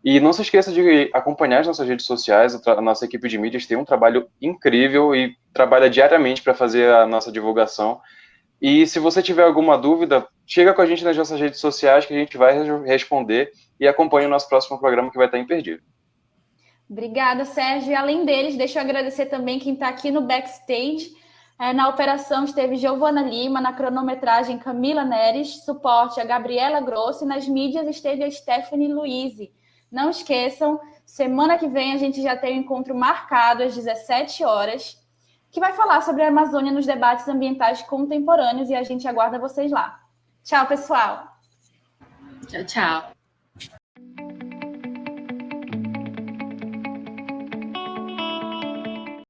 E não se esqueça de acompanhar as nossas redes sociais, a nossa equipe de mídias tem um trabalho incrível e trabalha diariamente para fazer a nossa divulgação. E se você tiver alguma dúvida, chega com a gente nas nossas redes sociais que a gente vai responder e acompanhe o nosso próximo programa que vai estar imperdível. Obrigada, Sérgio. E além deles, deixa eu agradecer também quem está aqui no backstage. Na operação esteve Giovana Lima, na cronometragem Camila Neres, suporte a Gabriela Grosso e nas mídias esteve a Stephanie Luiz. Não esqueçam, semana que vem a gente já tem um encontro marcado às 17 horas, que vai falar sobre a Amazônia nos debates ambientais contemporâneos e a gente aguarda vocês lá. Tchau, pessoal! Tchau, tchau!